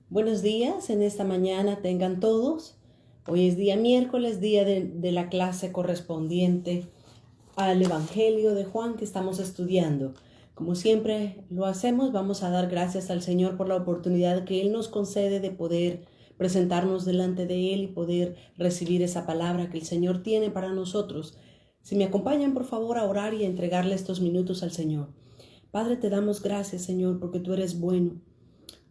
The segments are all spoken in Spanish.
Buenos días en esta mañana tengan todos. Hoy es día miércoles, día de la clase correspondiente al Evangelio de Juan que estamos estudiando. Como siempre lo hacemos, vamos a dar gracias al Señor por la oportunidad que Él nos concede de poder presentarnos delante de Él y poder recibir esa palabra que el Señor tiene para nosotros. Si me acompañan, por favor, a orar y a entregarle estos minutos al Señor. Padre, te damos gracias, Señor, porque tú eres bueno.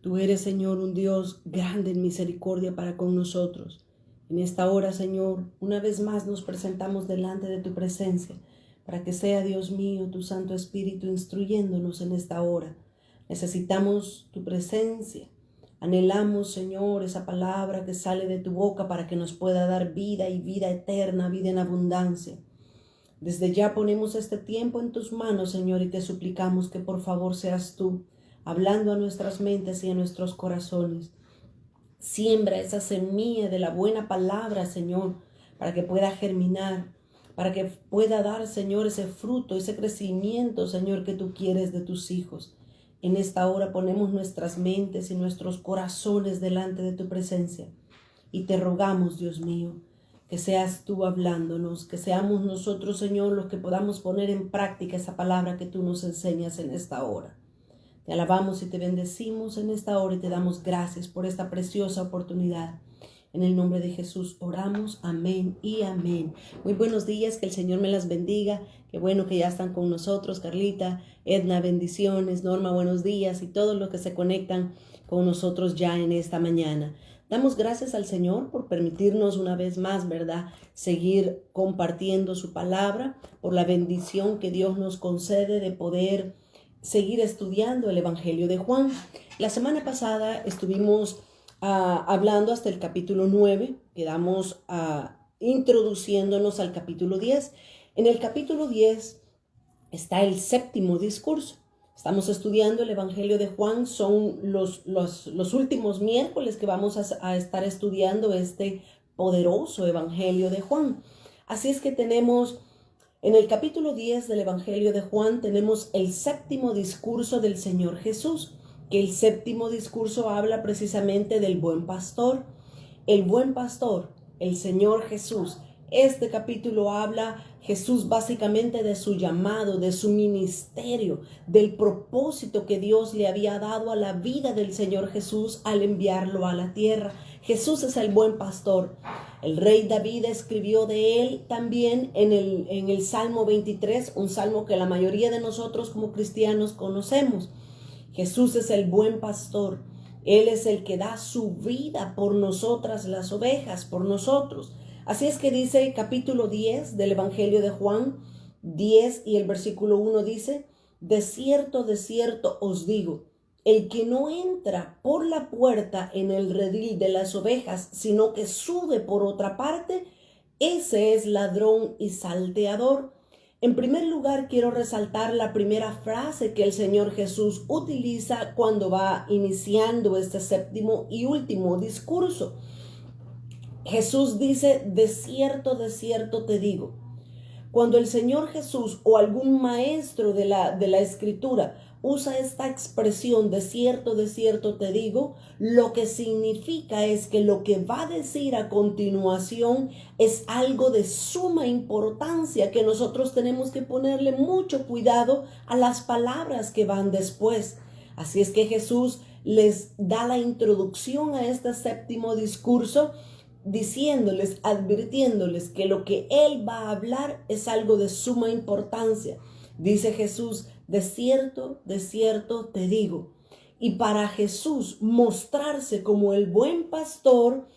Tú eres, Señor, un Dios grande en misericordia para con nosotros. En esta hora, Señor, una vez más nos presentamos delante de tu presencia, para que sea, Dios mío, tu Santo Espíritu instruyéndonos en esta hora. Necesitamos tu presencia. Anhelamos, Señor, esa palabra que sale de tu boca para que nos pueda dar vida y vida eterna, vida en abundancia. Desde ya ponemos este tiempo en tus manos, Señor, y te suplicamos que por favor seas tú hablando a nuestras mentes y a nuestros corazones. Siembra esa semilla de la buena palabra, Señor, para que pueda germinar, para que pueda dar, Señor, ese fruto, ese crecimiento, Señor, que tú quieres de tus hijos. En esta hora ponemos nuestras mentes y nuestros corazones delante de tu presencia y te rogamos, Dios mío, que seas tú hablándonos, que seamos nosotros, Señor, los que podamos poner en práctica esa palabra que tú nos enseñas en esta hora. Te alabamos y te bendecimos en esta hora y te damos gracias por esta preciosa oportunidad. En el nombre de Jesús oramos, amén y amén. Muy buenos días, que el Señor me las bendiga. Qué bueno que ya están con nosotros, Carlita, Edna, bendiciones, Norma, buenos días y todos los que se conectan con nosotros ya en esta mañana. Damos gracias al Señor por permitirnos una vez más, ¿verdad?, seguir compartiendo su palabra, por la bendición que Dios nos concede de poder seguir estudiando el Evangelio de Juan. La semana pasada estuvimos hablando hasta el capítulo 9, quedamos introduciéndonos al capítulo 10. En el capítulo 10 está el séptimo discurso. Estamos estudiando el Evangelio de Juan, son los últimos miércoles que vamos a estar estudiando este poderoso Evangelio de Juan. Así es que tenemos, en el capítulo 10 del Evangelio de Juan, tenemos el séptimo discurso del Señor Jesús, que el séptimo discurso habla precisamente del buen pastor. El buen pastor, el Señor Jesús. Este capítulo habla Jesús básicamente de su llamado, de su ministerio, del propósito que Dios le había dado a la vida del Señor Jesús al enviarlo a la tierra. Jesús es el buen pastor. El rey David escribió de él también en el Salmo 23, un salmo que la mayoría de nosotros como cristianos conocemos. Jesús es el buen pastor. Él es el que da su vida por nosotras, las ovejas, por nosotros. Así es que dice capítulo 10 del Evangelio de Juan, 10 y el versículo 1 dice: de cierto os digo, el que no entra por la puerta en el redil de las ovejas, sino que sube por otra parte, ese es ladrón y salteador. En primer lugar, quiero resaltar la primera frase que el Señor Jesús utiliza cuando va iniciando este séptimo y último discurso. Jesús dice: de cierto te digo. Cuando el Señor Jesús o algún maestro de la Escritura usa esta expresión de cierto te digo, lo que significa es que lo que va a decir a continuación es algo de suma importancia, que nosotros tenemos que ponerle mucho cuidado a las palabras que van después. Así es que Jesús les da la introducción a este séptimo discurso, diciéndoles, advirtiéndoles que lo que Él va a hablar es algo de suma importancia. Dice Jesús: de cierto te digo. Y para Jesús mostrarse como el buen pastor,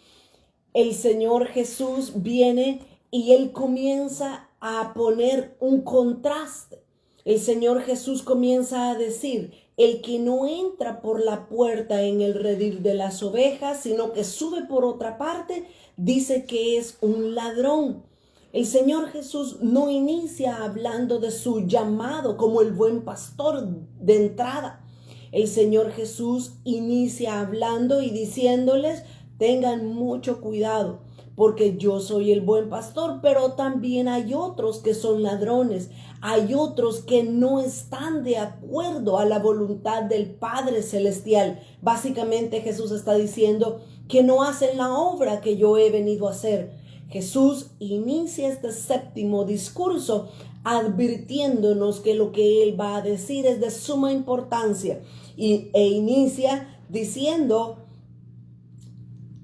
el Señor Jesús viene y Él comienza a poner un contraste. El Señor Jesús comienza a decir: el que no entra por la puerta en el redil de las ovejas, sino que sube por otra parte, dice que es un ladrón. El Señor Jesús no inicia hablando de su llamado como el buen pastor de entrada. El Señor Jesús inicia hablando y diciéndoles: tengan mucho cuidado, porque yo soy el buen pastor, pero también hay otros que son ladrones, hay otros que no están de acuerdo a la voluntad del Padre Celestial. Básicamente Jesús está diciendo que no hacen la obra que yo he venido a hacer. Jesús inicia este séptimo discurso advirtiéndonos que lo que Él va a decir es de suma importancia e inicia diciendo: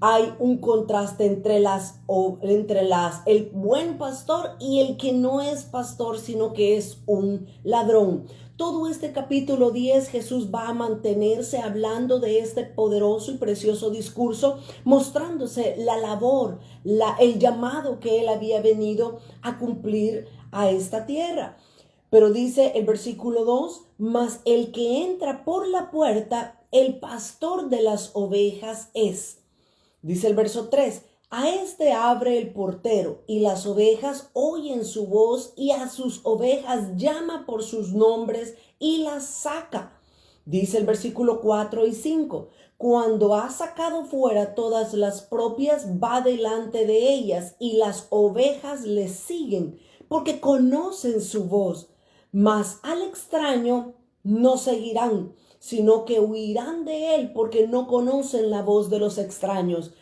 hay un contraste entre el buen pastor y el que no es pastor, sino que es un ladrón. Todo este capítulo 10 Jesús va a mantenerse hablando de este poderoso y precioso discurso, mostrándose la labor, el llamado que Él había venido a cumplir a esta tierra. Pero dice el versículo 2, mas el que entra por la puerta, el pastor de las ovejas es. Dice el verso 3, a este abre el portero y las ovejas oyen su voz y a sus ovejas llama por sus nombres y las saca. Dice el versículo 4 y 5, cuando ha sacado fuera todas las propias, va delante de ellas y las ovejas le siguen porque conocen su voz. Mas al extraño no seguirán, sino que huirán de él porque no conocen la voz de los extraños.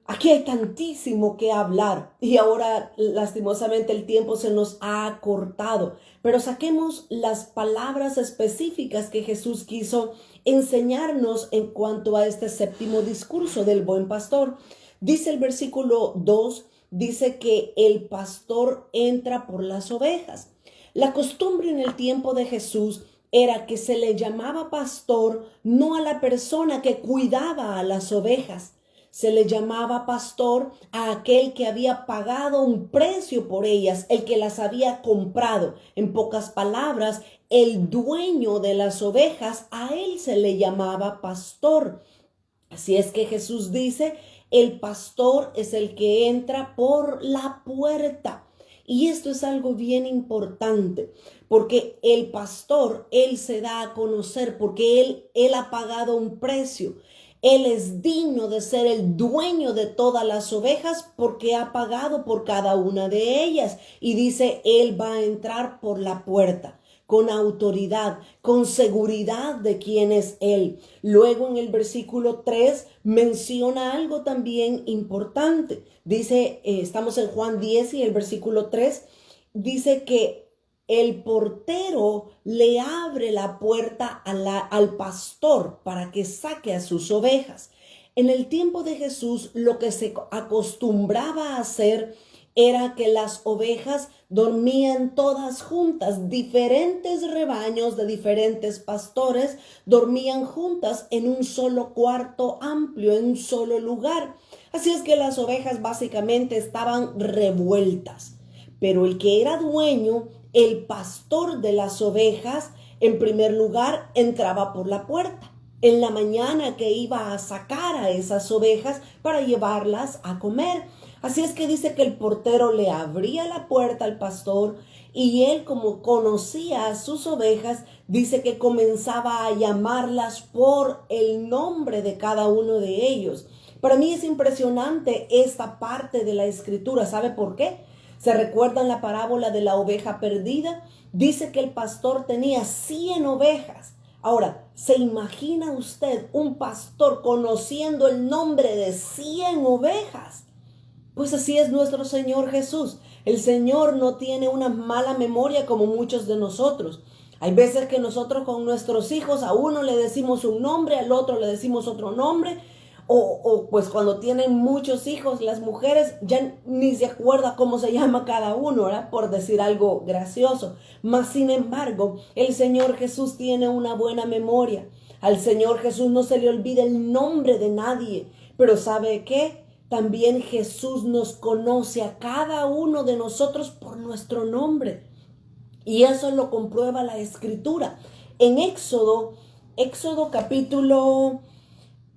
Aquí hay tantísimo que hablar y ahora lastimosamente el tiempo se nos ha acortado, pero saquemos las palabras específicas que Jesús quiso enseñarnos en cuanto a este séptimo discurso del buen pastor. Dice el versículo 2, dice que el pastor entra por las ovejas. La costumbre en el tiempo de Jesús era que se le llamaba pastor no a la persona que cuidaba a las ovejas. Se le llamaba pastor a aquel que había pagado un precio por ellas, el que las había comprado. En pocas palabras, el dueño de las ovejas, a él se le llamaba pastor. Así es que Jesús dice, el pastor es el que entra por la puerta. Y esto es algo bien importante, porque el pastor, él se da a conocer, porque él ha pagado un precio. Él es digno de ser el dueño de todas las ovejas porque ha pagado por cada una de ellas. Y dice, él va a entrar por la puerta con autoridad, con seguridad de quién es él. Luego en el versículo 3 menciona algo también importante. Dice, estamos en Juan 10 y el versículo 3 dice que el portero le abre la puerta al pastor para que saque a sus ovejas. En el tiempo de Jesús, lo que se acostumbraba a hacer era que las ovejas dormían todas juntas, diferentes rebaños de diferentes pastores dormían juntas en un solo cuarto amplio, en un solo lugar. Así es que las ovejas básicamente estaban revueltas, pero el que era dueño, el pastor de las ovejas, en primer lugar, entraba por la puerta en la mañana que iba a sacar a esas ovejas para llevarlas a comer. Así es que dice que el portero le abría la puerta al pastor y él, como conocía a sus ovejas, dice que comenzaba a llamarlas por el nombre de cada uno de ellos. Para mí es impresionante esta parte de la escritura. ¿Sabe por qué? ¿Se recuerdan la parábola de la oveja perdida? Dice que el pastor tenía 100 ovejas. Ahora, ¿se imagina usted un pastor conociendo el nombre de 100 ovejas? Pues así es nuestro Señor Jesús. El Señor no tiene una mala memoria como muchos de nosotros. Hay veces que nosotros con nuestros hijos a uno le decimos un nombre, al otro le decimos otro nombre. O pues cuando tienen muchos hijos, las mujeres ya ni se acuerda cómo se llama cada uno, ¿verdad? Por decir algo gracioso. Mas sin embargo, el Señor Jesús tiene una buena memoria. Al Señor Jesús no se le olvida el nombre de nadie. Pero ¿sabe qué? También Jesús nos conoce a cada uno de nosotros por nuestro nombre. Y eso lo comprueba la Escritura. En Éxodo capítulo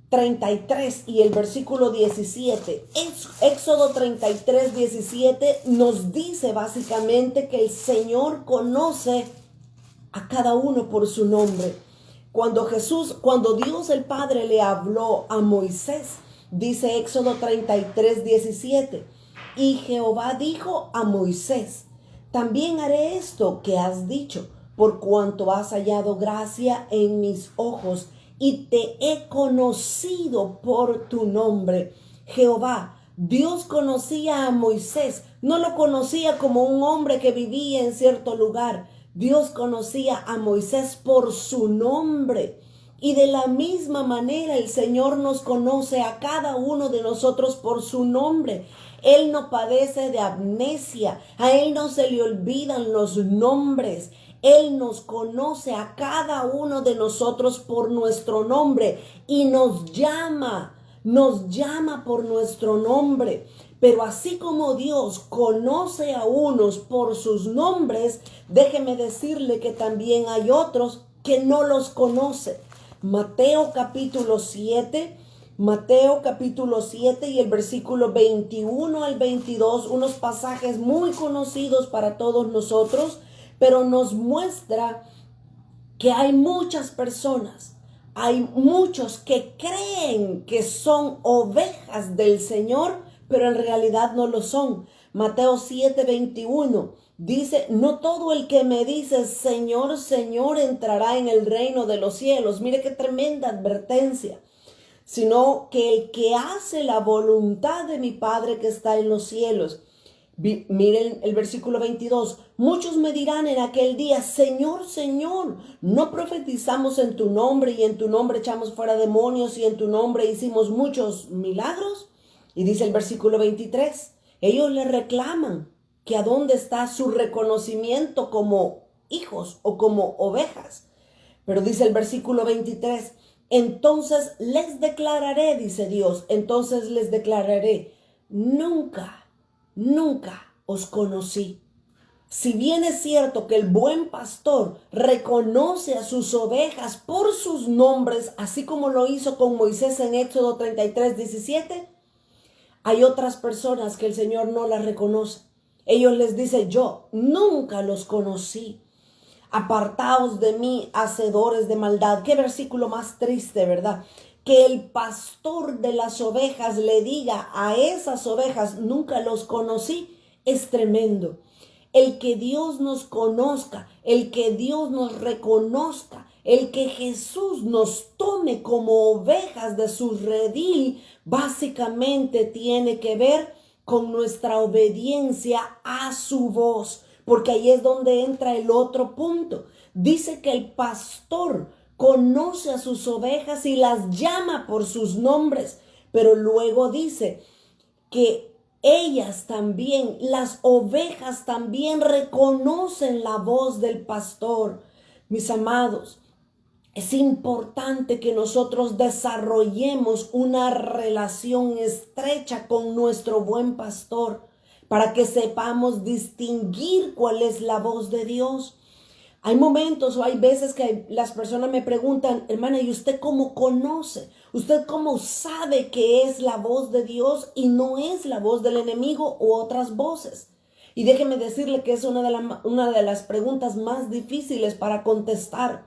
33 y el versículo 17. Éxodo 33, 17 nos dice básicamente que el Señor conoce a cada uno por su nombre. Cuando Dios el Padre le habló a Moisés, dice Éxodo 33, 17, Y Jehová dijo a Moisés: también haré esto que has dicho, por cuanto has hallado gracia en mis ojos y te he conocido por tu nombre. Jehová, Dios conocía a Moisés, no lo conocía como un hombre que vivía en cierto lugar. Dios conocía a Moisés por su nombre. Y de la misma manera el Señor nos conoce a cada uno de nosotros por su nombre. Él no padece de amnesia, a Él no se le olvidan los nombres. Él nos conoce a cada uno de nosotros por nuestro nombre y nos llama por nuestro nombre. Pero así como Dios conoce a unos por sus nombres, déjeme decirle que también hay otros que no los conoce. Mateo capítulo 7 y el versículo 21 al 22, unos pasajes muy conocidos para todos nosotros, pero nos muestra que hay muchas personas, hay muchos que creen que son ovejas del Señor, pero en realidad no lo son. Mateo 7:21 dice: no todo el que me dice Señor, Señor entrará en el reino de los cielos. Mire qué tremenda advertencia. Sino que el que hace la voluntad de mi Padre que está en los cielos. Miren el versículo 22. Muchos me dirán en aquel día: Señor, Señor, ¿no profetizamos en tu nombre y en tu nombre echamos fuera demonios y en tu nombre hicimos muchos milagros? Y dice el versículo 23. Ellos le reclaman que a dónde está su reconocimiento como hijos o como ovejas. Pero dice el versículo 23. Entonces les declararé, dice Dios, entonces les declararé: nunca os conocí. Si bien es cierto que el buen pastor reconoce a sus ovejas por sus nombres, así como lo hizo con Moisés en Éxodo 33:17, hay otras personas que el Señor no las reconoce. Ellos les dice: yo nunca los conocí. Apartaos de mí, hacedores de maldad. Qué versículo más triste, ¿verdad? Que el pastor de las ovejas le diga a esas ovejas: nunca los conocí, es tremendo. El que Dios nos conozca, el que Dios nos reconozca, el que Jesús nos tome como ovejas de su redil, básicamente tiene que ver con nuestra obediencia a su voz. Porque ahí es donde entra el otro punto. Dice que el pastor conoce a sus ovejas y las llama por sus nombres. Pero luego dice que ellas también, las ovejas también reconocen la voz del pastor. Mis amados, es importante que nosotros desarrollemos una relación estrecha con nuestro buen pastor, para que sepamos distinguir cuál es la voz de Dios. Hay momentos o hay veces que las personas me preguntan: hermana, ¿y usted cómo conoce? ¿Usted cómo sabe que es la voz de Dios y no es la voz del enemigo u otras voces? Y déjeme decirle que es una de las preguntas más difíciles para contestar.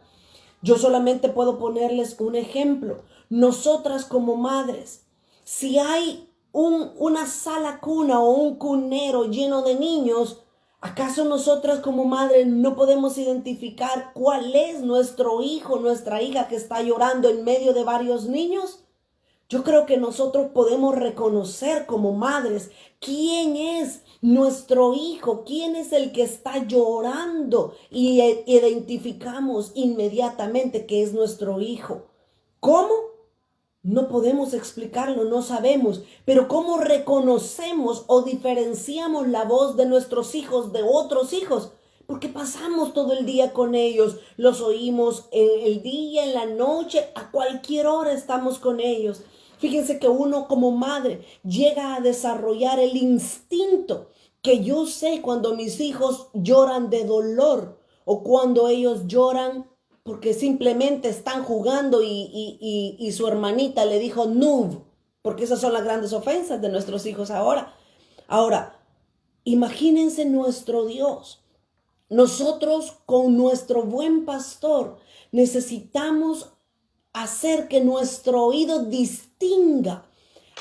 Yo solamente puedo ponerles un ejemplo. Nosotras como madres, si hay una sala cuna o un cunero lleno de niños, ¿acaso nosotras como madres no podemos identificar cuál es nuestro hijo, nuestra hija que está llorando en medio de varios niños? Yo creo que nosotros podemos reconocer como madres quién es nuestro hijo, quién es el que está llorando, y identificamos inmediatamente que es nuestro hijo. ¿Cómo? No podemos explicarlo, no sabemos, pero ¿cómo reconocemos o diferenciamos la voz de nuestros hijos de otros hijos? Porque pasamos todo el día con ellos, los oímos en el día, en la noche, a cualquier hora estamos con ellos. Fíjense que uno como madre llega a desarrollar el instinto que yo sé cuando mis hijos lloran de dolor o cuando ellos lloran porque simplemente están jugando y su hermanita le dijo noob, porque esas son las grandes ofensas de nuestros hijos ahora. Ahora, imagínense nuestro Dios. Nosotros con nuestro buen pastor necesitamos hacer que nuestro oído distinga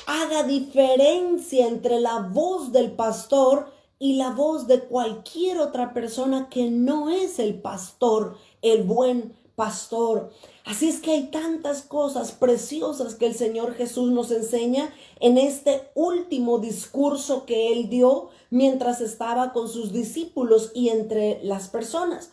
Haga diferencia entre la voz del pastor y la voz de cualquier otra persona que no es el pastor, el buen pastor. Así es que hay tantas cosas preciosas que el Señor Jesús nos enseña en este último discurso que Él dio mientras estaba con sus discípulos y entre las personas.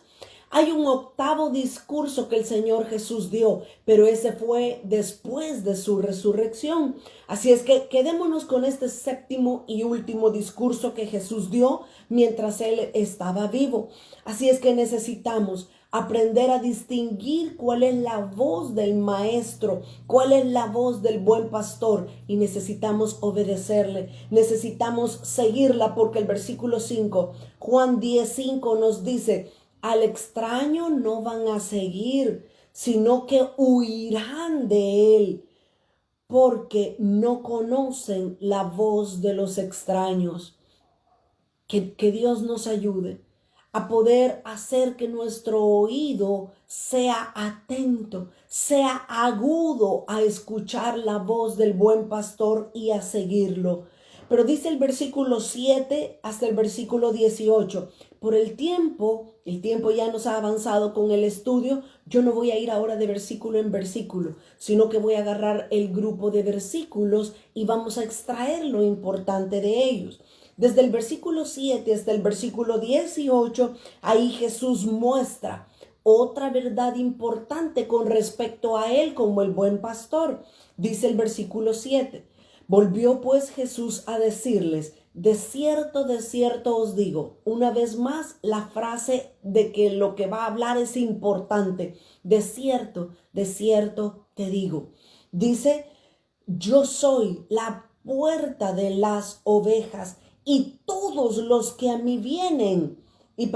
Hay un octavo discurso que el Señor Jesús dio, pero ese fue después de su resurrección. Así es que quedémonos con este séptimo y último discurso que Jesús dio mientras Él estaba vivo. Así es que necesitamos aprender a distinguir cuál es la voz del maestro, cuál es la voz del buen pastor, y necesitamos obedecerle, necesitamos seguirla, porque el versículo 5, Juan 10:5 nos dice: al extraño no van a seguir, sino que huirán de él, porque no conocen la voz de los extraños. Que Dios nos ayude a poder hacer que nuestro oído sea atento, sea agudo a escuchar la voz del buen pastor y a seguirlo. Pero dice el versículo 7 hasta el versículo 18, por el tiempo ya nos ha avanzado con el estudio. Yo no voy a ir ahora de versículo en versículo, sino que voy a agarrar el grupo de versículos y vamos a extraer lo importante de ellos. Desde el versículo 7 hasta el versículo 18, ahí Jesús muestra otra verdad importante con respecto a él como el buen pastor. Dice el versículo 7, volvió pues Jesús a decirles: de cierto os digo. Una vez más, la frase de que lo que va a hablar es importante. De cierto te digo. Dice: yo soy la puerta de las ovejas, y todos los que a mí vienen, y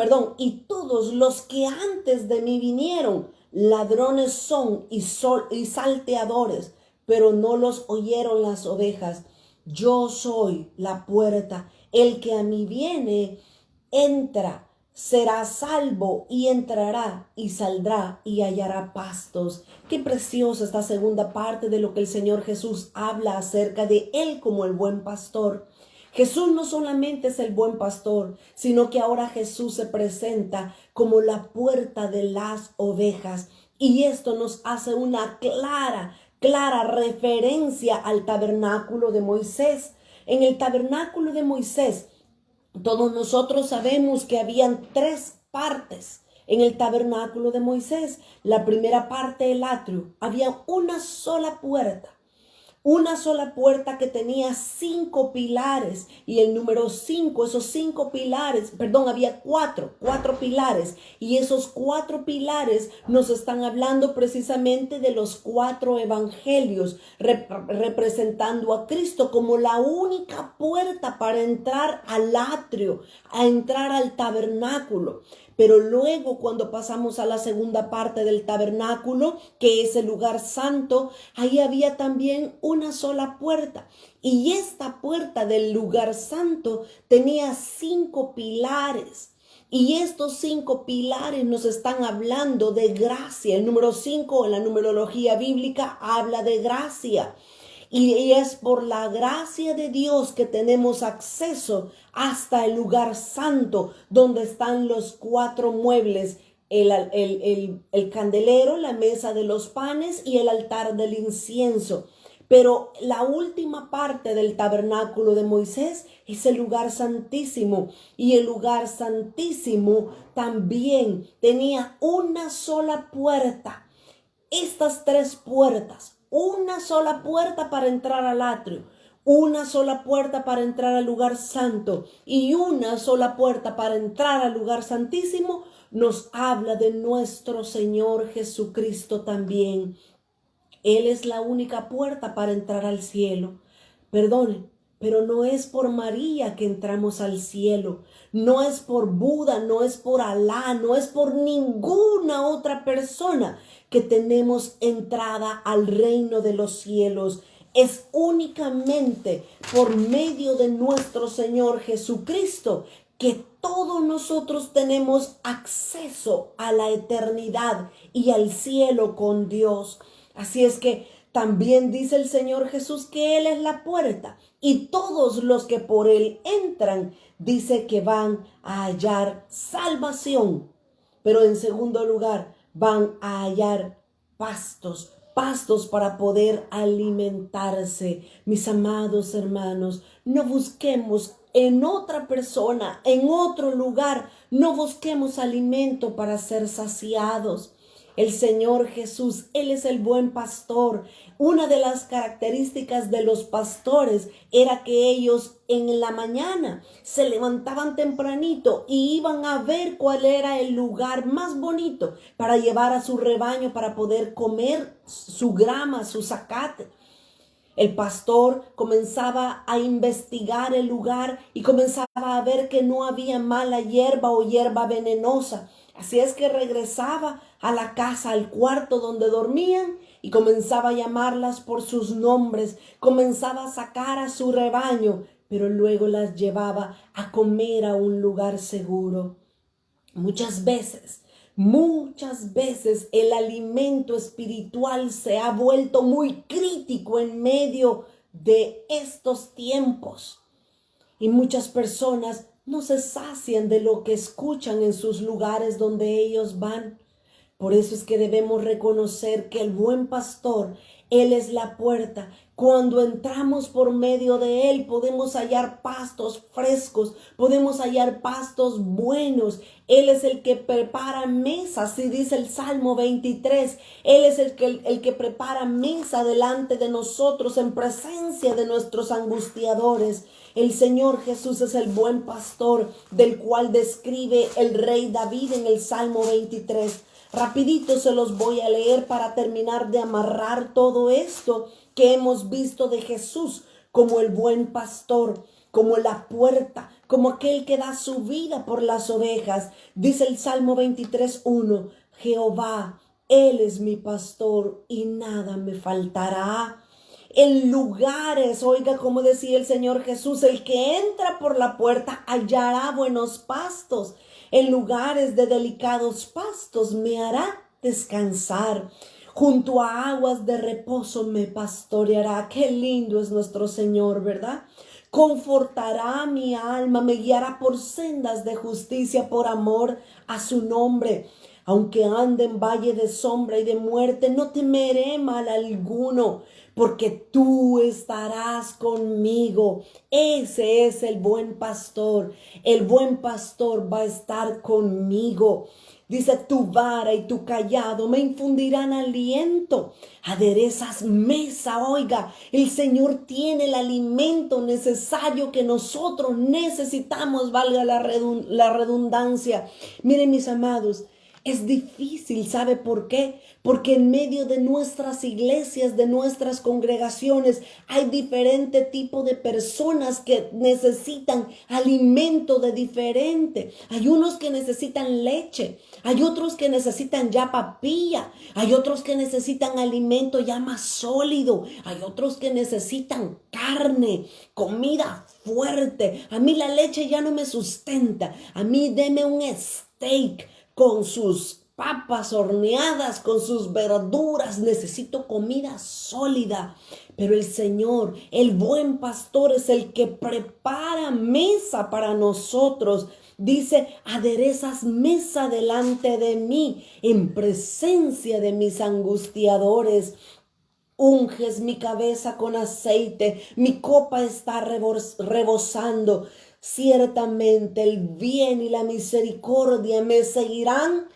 todos los que antes de mí vinieron, ladrones son y salteadores, pero no los oyeron las ovejas. Yo soy la puerta. El que a mí viene, entra, será salvo, y entrará y saldrá y hallará pastos. Qué preciosa esta segunda parte de lo que el Señor Jesús habla acerca de Él como el buen pastor. Jesús no solamente es el buen pastor, sino que ahora Jesús se presenta como la puerta de las ovejas. Y esto nos hace una clara referencia al tabernáculo de Moisés. En el tabernáculo de Moisés, todos nosotros sabemos que habían 3 partes en el tabernáculo de Moisés. La primera parte, el atrio, había una sola puerta. Una sola puerta que tenía 5 pilares, y el número 5, esos 5 pilares, había cuatro pilares, y esos 4 pilares nos están hablando precisamente de los 4 evangelios, representando a Cristo como la única puerta para entrar al atrio, a entrar al tabernáculo. Pero luego, cuando pasamos a la segunda parte del tabernáculo, que es el lugar santo, ahí había también una sola puerta. Y esta puerta del lugar santo tenía 5 pilares. Y estos 5 pilares nos están hablando de gracia. El número 5 en la numerología bíblica habla de gracia. Y es por la gracia de Dios que tenemos acceso hasta el lugar santo, donde están los 4 muebles, el candelero, la mesa de los panes y el altar del incienso. Pero la última parte del tabernáculo de Moisés es el lugar santísimo. Y el lugar santísimo también tenía una sola puerta. Estas 3 puertas, una sola puerta para entrar al atrio, una sola puerta para entrar al lugar santo y una sola puerta para entrar al lugar santísimo, nos habla de nuestro Señor Jesucristo también. Él es la única puerta para entrar al cielo. Perdone, pero no es por María que entramos al cielo, no es por Buda, no es por Alá, no es por ninguna otra persona que tenemos entrada al reino de los cielos. Es únicamente por medio de nuestro Señor Jesucristo que todos nosotros tenemos acceso a la eternidad y al cielo con Dios. Así es que También dice el Señor Jesús que Él es la puerta y todos los que por Él entran, dice que van a hallar salvación. Pero en segundo lugar, van a hallar pastos para poder alimentarse. Mis amados hermanos, no busquemos en otra persona, en otro lugar, no busquemos alimento para ser saciados. El Señor Jesús, Él es el buen pastor. Una de las características de los pastores era que ellos en la mañana se levantaban tempranito y iban a ver cuál era el lugar más bonito para llevar a su rebaño para poder comer su grama, su zacate. El pastor comenzaba a investigar el lugar y comenzaba a ver que no había mala hierba o hierba venenosa. Así es que regresaba a la casa, al cuarto donde dormían y comenzaba a llamarlas por sus nombres. Comenzaba a sacar a su rebaño, pero luego las llevaba a comer a un lugar seguro. Muchas veces el alimento espiritual se ha vuelto muy crítico en medio de estos tiempos. Y muchas personas no se sacian de lo que escuchan en sus lugares donde ellos van. Por eso es que debemos reconocer que el buen pastor, Él es la puerta. Cuando entramos por medio de Él, podemos hallar pastos frescos, podemos hallar pastos buenos. Él es el que prepara mesa, así dice el Salmo 23. Él es el que prepara mesa delante de nosotros en presencia de nuestros angustiadores. El Señor Jesús es el buen pastor del cual describe el rey David en el Salmo 23. Rapidito se los voy a leer para terminar de amarrar todo esto que hemos visto de Jesús como el buen pastor, como la puerta, como aquel que da su vida por las ovejas. Dice el Salmo 23:1, Jehová, Él es mi pastor y nada me faltará. En lugares, oiga como decía el Señor Jesús, el que entra por la puerta hallará buenos pastos. En lugares de delicados pastos me hará descansar. Junto a aguas de reposo me pastoreará. Qué lindo es nuestro Señor, ¿verdad? Confortará mi alma, me guiará por sendas de justicia por amor a su nombre. Aunque ande en valle de sombra y de muerte, no temeré mal alguno, porque tú estarás conmigo. Ese es el buen pastor. El buen pastor va a estar conmigo. Dice, tu vara y tu cayado me infundirán aliento. Aderezas mesa, oiga, el Señor tiene el alimento necesario que nosotros necesitamos, valga la redundancia. Miren, mis amados, es difícil, ¿sabe por qué? Porque en medio de nuestras iglesias, de nuestras congregaciones, hay diferente tipo de personas que necesitan alimento de diferente. Hay unos que necesitan leche, hay otros que necesitan ya papilla, hay otros que necesitan alimento ya más sólido, hay otros que necesitan carne, comida fuerte. A mí la leche ya no me sustenta, a mí deme un steak con sus papas horneadas, con sus verduras. Necesito comida sólida. Pero el Señor, el buen pastor, es el que prepara mesa para nosotros. Dice, aderezas mesa delante de mí, en presencia de mis angustiadores. Unges mi cabeza con aceite, mi copa está rebosando. Ciertamente el bien y la misericordia me seguirán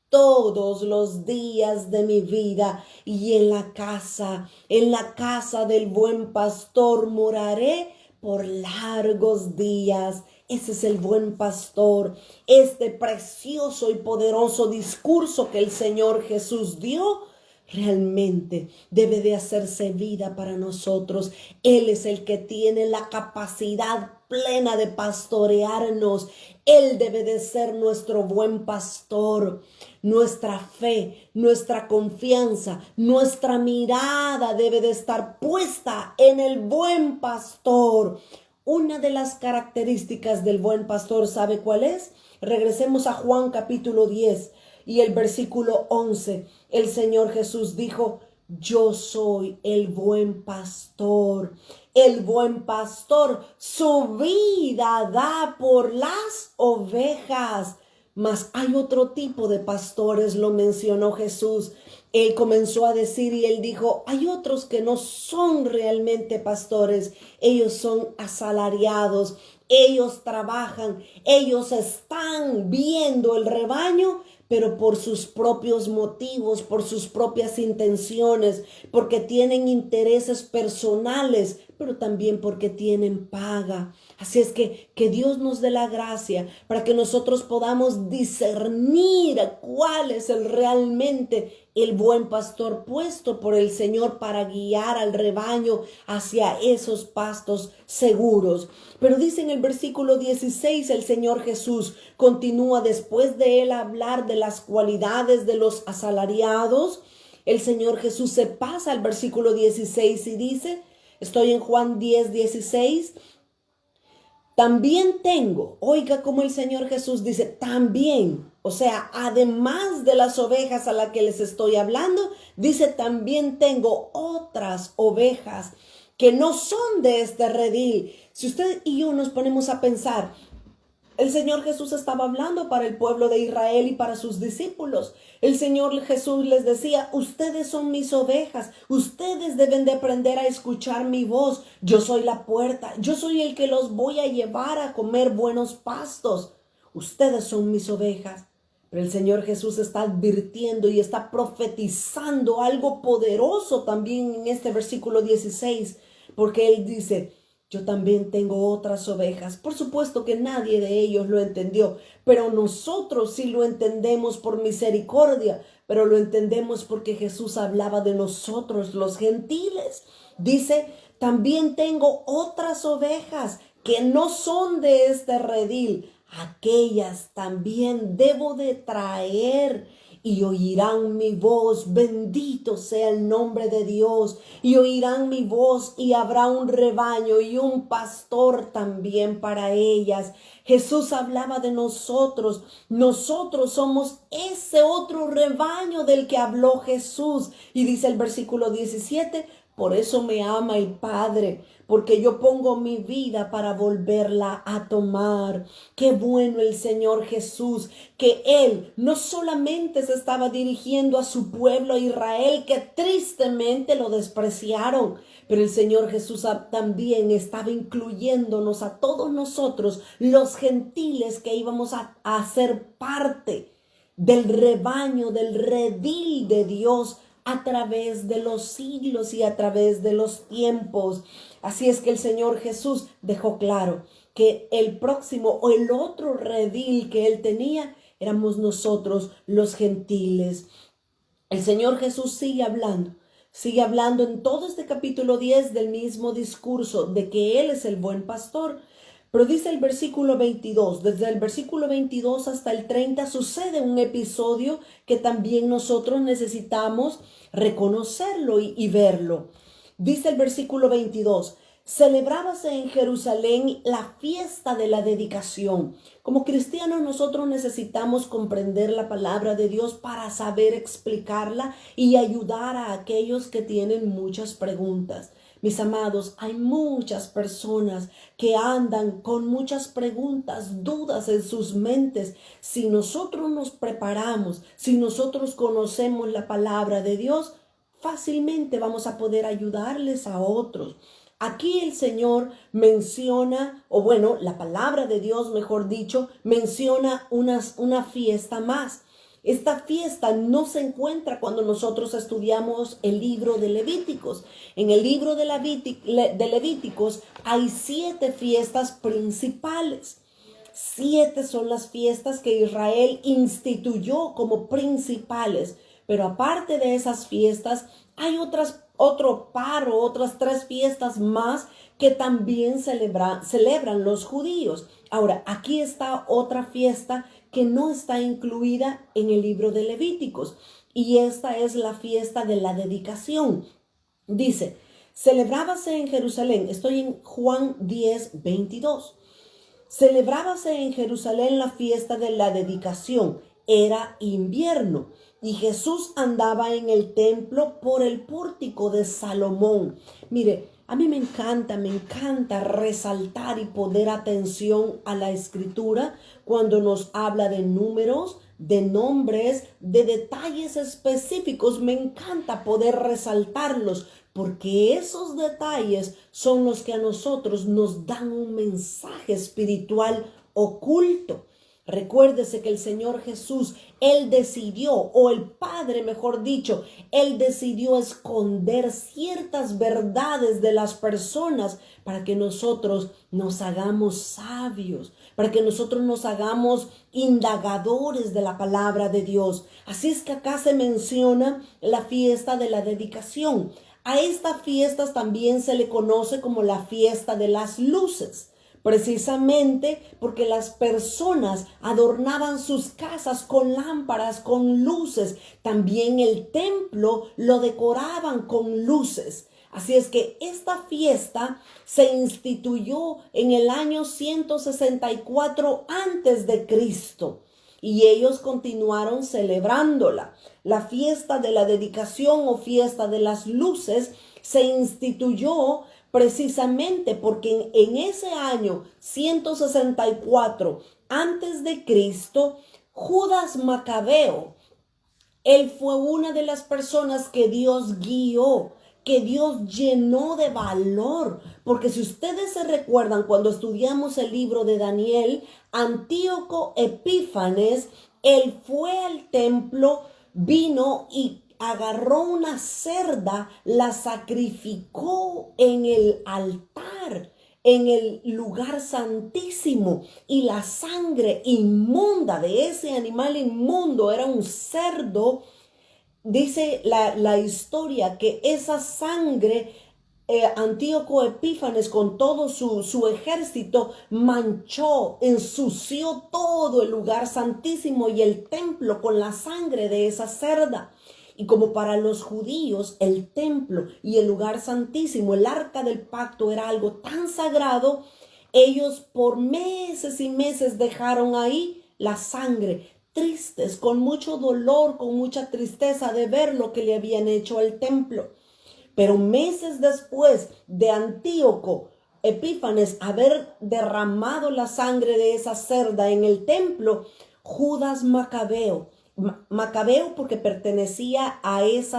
todos los días de mi vida, y en la casa del buen pastor moraré por largos días. Ese es el buen pastor. Este precioso y poderoso discurso que el Señor Jesús dio realmente debe de hacerse vida para nosotros. Él es el que tiene la capacidad plena de pastorearnos. Él debe de ser nuestro buen pastor. Nuestra fe, nuestra confianza, nuestra mirada debe de estar puesta en el buen pastor. Una de las características del buen pastor, ¿sabe cuál es? Regresemos a Juan capítulo 10 y el versículo 11. El Señor Jesús dijo, yo soy el buen pastor. El buen pastor su vida da por las ovejas. Mas hay otro tipo de pastores, lo mencionó Jesús. Él comenzó a decir y él dijo, hay otros que no son realmente pastores. Ellos son asalariados. Ellos trabajan. Ellos están viendo el rebaño, pero por sus propios motivos, por sus propias intenciones, porque tienen intereses personales, pero también porque tienen paga. Así es que Dios nos dé la gracia para que nosotros podamos discernir cuál es realmente el buen pastor puesto por el Señor para guiar al rebaño hacia esos pastos seguros. Pero dice en el versículo 16, el Señor Jesús continúa después de él hablar de las cualidades de los asalariados. El Señor Jesús se pasa al versículo 16 y dice, estoy en Juan 10:16. También tengo, oiga como el Señor Jesús dice, también, o sea, además de las ovejas a las que les estoy hablando, dice, también tengo otras ovejas que no son de este redil. Si usted y yo nos ponemos a pensar, el Señor Jesús estaba hablando para el pueblo de Israel y para sus discípulos. El Señor Jesús les decía, ustedes son mis ovejas, ustedes deben de aprender a escuchar mi voz. Yo soy la puerta, yo soy el que los voy a llevar a comer buenos pastos. Ustedes son mis ovejas. Pero el Señor Jesús está advirtiendo y está profetizando algo poderoso también en este versículo 16, porque Él dice, yo también tengo otras ovejas. Por supuesto que nadie de ellos lo entendió, pero nosotros sí lo entendemos por misericordia, pero lo entendemos porque Jesús hablaba de nosotros, los gentiles. Dice, también tengo otras ovejas que no son de este redil. Aquellas también debo de traer y oirán mi voz. Bendito sea el nombre de Dios. Y oirán mi voz y habrá un rebaño y un pastor también para ellas. Jesús hablaba de nosotros. Nosotros somos ese otro rebaño del que habló Jesús. Y dice el versículo 17, por eso me ama el Padre, porque yo pongo mi vida para volverla a tomar. Qué bueno el Señor Jesús, que Él no solamente se estaba dirigiendo a su pueblo Israel, que tristemente lo despreciaron, pero el Señor Jesús también estaba incluyéndonos a todos nosotros, los gentiles que íbamos a ser parte del rebaño, del redil de Dios, a través de los siglos y a través de los tiempos. Así es que el Señor Jesús dejó claro que el próximo o el otro redil que Él tenía éramos nosotros los gentiles. El Señor Jesús sigue hablando en todo este capítulo 10 del mismo discurso de que Él es el buen pastor. Pero dice el versículo 22, desde el versículo 22 hasta el 30 sucede un episodio que también nosotros necesitamos reconocerlo y verlo. Dice el versículo 22, celebrábase en Jerusalén la fiesta de la dedicación. Como cristianos nosotros necesitamos comprender la palabra de Dios para saber explicarla y ayudar a aquellos que tienen muchas preguntas. Mis amados, hay muchas personas que andan con muchas preguntas, dudas en sus mentes. Si nosotros nos preparamos, si nosotros conocemos la palabra de Dios, fácilmente vamos a poder ayudarles a otros. Aquí el Señor menciona, o bueno, la palabra de Dios, mejor dicho, menciona una fiesta más. Esta fiesta no se encuentra cuando nosotros estudiamos el libro de Levíticos. En el libro de Levíticos hay 7 fiestas principales. 7 son las fiestas que Israel instituyó como principales. Pero aparte de esas fiestas, hay otras 3 fiestas más que también celebran los judíos. Ahora, aquí está otra fiesta que no está incluida en el libro de Levíticos, y esta es la fiesta de la dedicación. Dice, celebrábase en Jerusalén, estoy en Juan 10:22. Celebrábase en Jerusalén la fiesta de la dedicación. era invierno y Jesús andaba en el templo por el pórtico de Salomón. Mire, a mí me encanta resaltar y poner atención a la escritura cuando nos habla de números, de nombres, de detalles específicos. Me encanta poder resaltarlos porque esos detalles son los que a nosotros nos dan un mensaje espiritual oculto. Recuérdese que el Señor Jesús, Él decidió, o el Padre, mejor dicho, Él decidió esconder ciertas verdades de las personas para que nosotros nos hagamos sabios, para que nosotros nos hagamos indagadores de la palabra de Dios. Así es que acá se menciona la fiesta de la dedicación. A estas fiestas también se le conoce como la fiesta de las luces. Precisamente porque las personas adornaban sus casas con lámparas, con luces. También el templo lo decoraban con luces. Así es que esta fiesta se instituyó en el año 164 antes de Cristo. Y ellos continuaron celebrándola. La fiesta de la dedicación o fiesta de las luces se instituyó precisamente porque en ese año 164 antes de Cristo, Judas Macabeo, él fue una de las personas que Dios guió, que Dios llenó de valor. Porque si ustedes se recuerdan cuando estudiamos el libro de Daniel, Antíoco Epífanes, él fue al templo, vino y agarró una cerda, la sacrificó en el altar, en el lugar santísimo, y la sangre inmunda de ese animal inmundo era un cerdo. Dice la historia que esa sangre, Antíoco Epífanes con todo su ejército manchó, ensució todo el lugar santísimo y el templo con la sangre de esa cerda. Y como para los judíos el templo y el lugar santísimo, el arca del pacto era algo tan sagrado, ellos por meses y meses dejaron ahí la sangre, tristes, con mucho dolor, con mucha tristeza de ver lo que le habían hecho al templo. Pero meses después de Antíoco Epífanes haber derramado la sangre de esa cerda en el templo, Judas Macabeo porque pertenecía a ese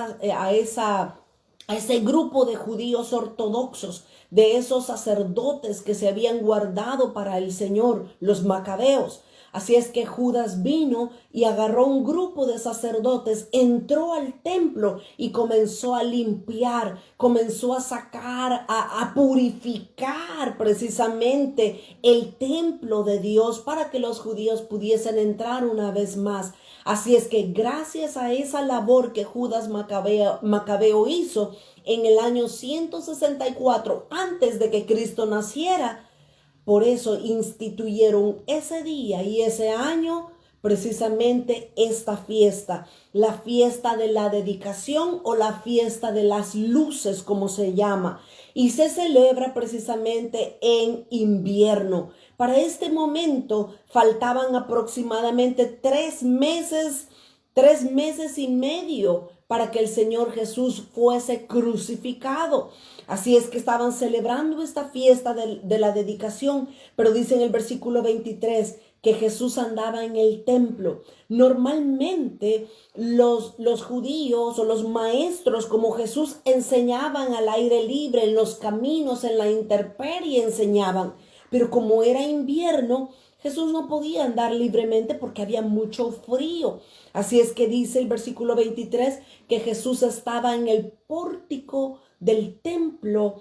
grupo de judíos ortodoxos, de esos sacerdotes que se habían guardado para el Señor, los macabeos. Así es que Judas vino y agarró un grupo de sacerdotes, entró al templo y comenzó a limpiar, comenzó a sacar, a purificar precisamente el templo de Dios para que los judíos pudiesen entrar una vez más. Así es que gracias a esa labor que Judas Macabeo hizo en el año 164 antes de que Cristo naciera, por eso instituyeron ese día y ese año precisamente esta fiesta, la fiesta de la dedicación o la fiesta de las luces, como se llama, y se celebra precisamente en invierno. Para este momento faltaban aproximadamente 3 meses y medio para que el Señor Jesús fuese crucificado. Así es que estaban celebrando esta fiesta de la dedicación, pero dice en el versículo 23 que Jesús andaba en el templo. Normalmente los judíos o los maestros, como Jesús, enseñaban al aire libre, en los caminos, en la intemperie enseñaban. Pero como era invierno, Jesús no podía andar libremente porque había mucho frío. Así es que dice el versículo 23 que Jesús estaba en el pórtico del templo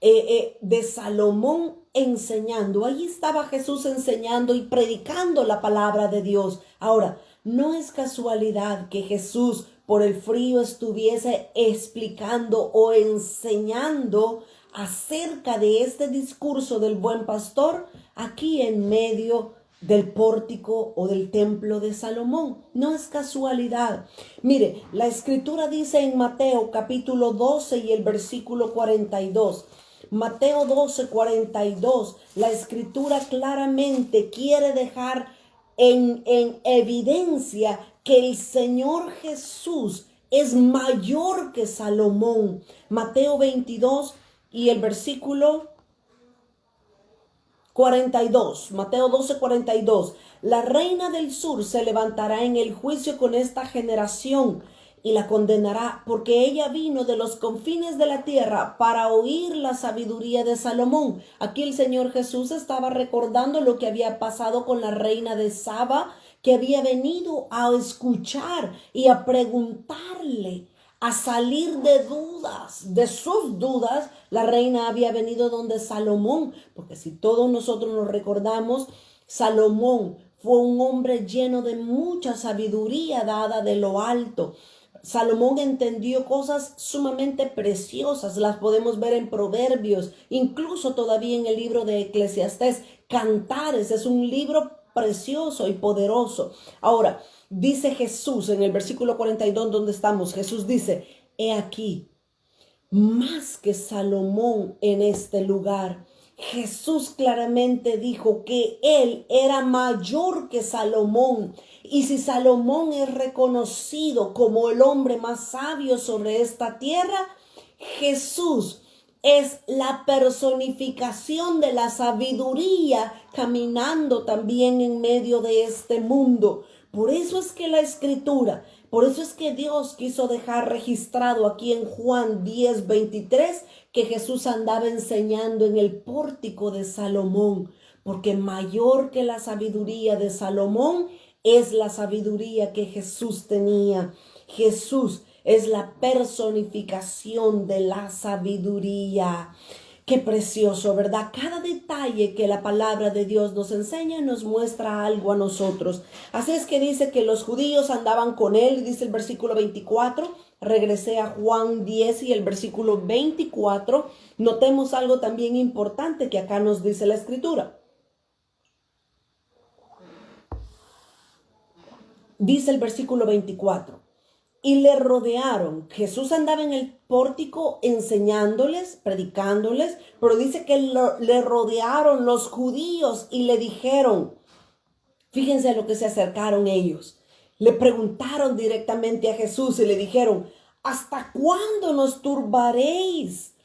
de Salomón enseñando. Ahí estaba Jesús enseñando y predicando la palabra de Dios. Ahora, no es casualidad que Jesús por el frío estuviese explicando o enseñando acerca de este discurso del buen pastor aquí en medio del pórtico o del templo de Salomón. No es casualidad. Mire, la escritura dice en Mateo capítulo 12 y el versículo 42. Mateo 12, 42, la escritura claramente quiere dejar en evidencia que el Señor Jesús es mayor que Salomón. Mateo 22 y el versículo 42, Mateo 12:42. La reina del sur se levantará en el juicio con esta generación y la condenará, porque ella vino de los confines de la tierra para oír la sabiduría de Salomón. Aquí el Señor Jesús estaba recordando lo que había pasado con la reina de Saba, que había venido a escuchar y a preguntarle, a salir de dudas, de sus dudas. La reina había venido donde Salomón, porque si todos nosotros nos recordamos, Salomón fue un hombre lleno de mucha sabiduría dada de lo alto. Salomón entendió cosas sumamente preciosas, las podemos ver en Proverbios, incluso todavía en el libro de Eclesiastés. Cantares es un libro precioso y poderoso. Ahora, dice Jesús en el versículo 42 donde estamos, Jesús dice, he aquí, más que Salomón en este lugar. Jesús claramente dijo que él era mayor que Salomón. Y si Salomón es reconocido como el hombre más sabio sobre esta tierra, Jesús es la personificación de la sabiduría caminando también en medio de este mundo. Por eso es que la Escritura, por eso es que Dios quiso dejar registrado aquí en Juan 10:23 que Jesús andaba enseñando en el pórtico de Salomón, porque mayor que la sabiduría de Salomón es la sabiduría que Jesús tenía. Jesús es la personificación de la sabiduría. Qué precioso, ¿verdad? Cada detalle que la palabra de Dios nos enseña nos muestra algo a nosotros. Así es que dice que los judíos andaban con él, dice el versículo 24. Regresé a Juan 10 y el versículo 24. Notemos algo también importante que acá nos dice la Escritura. Dice el versículo 24. Y le rodearon. Jesús andaba en el pórtico enseñándoles, predicándoles, pero dice que le rodearon los judíos y le dijeron, fíjense a lo que se acercaron ellos. Le preguntaron directamente a Jesús y le dijeron, ¿hasta cuándo nos turbaréis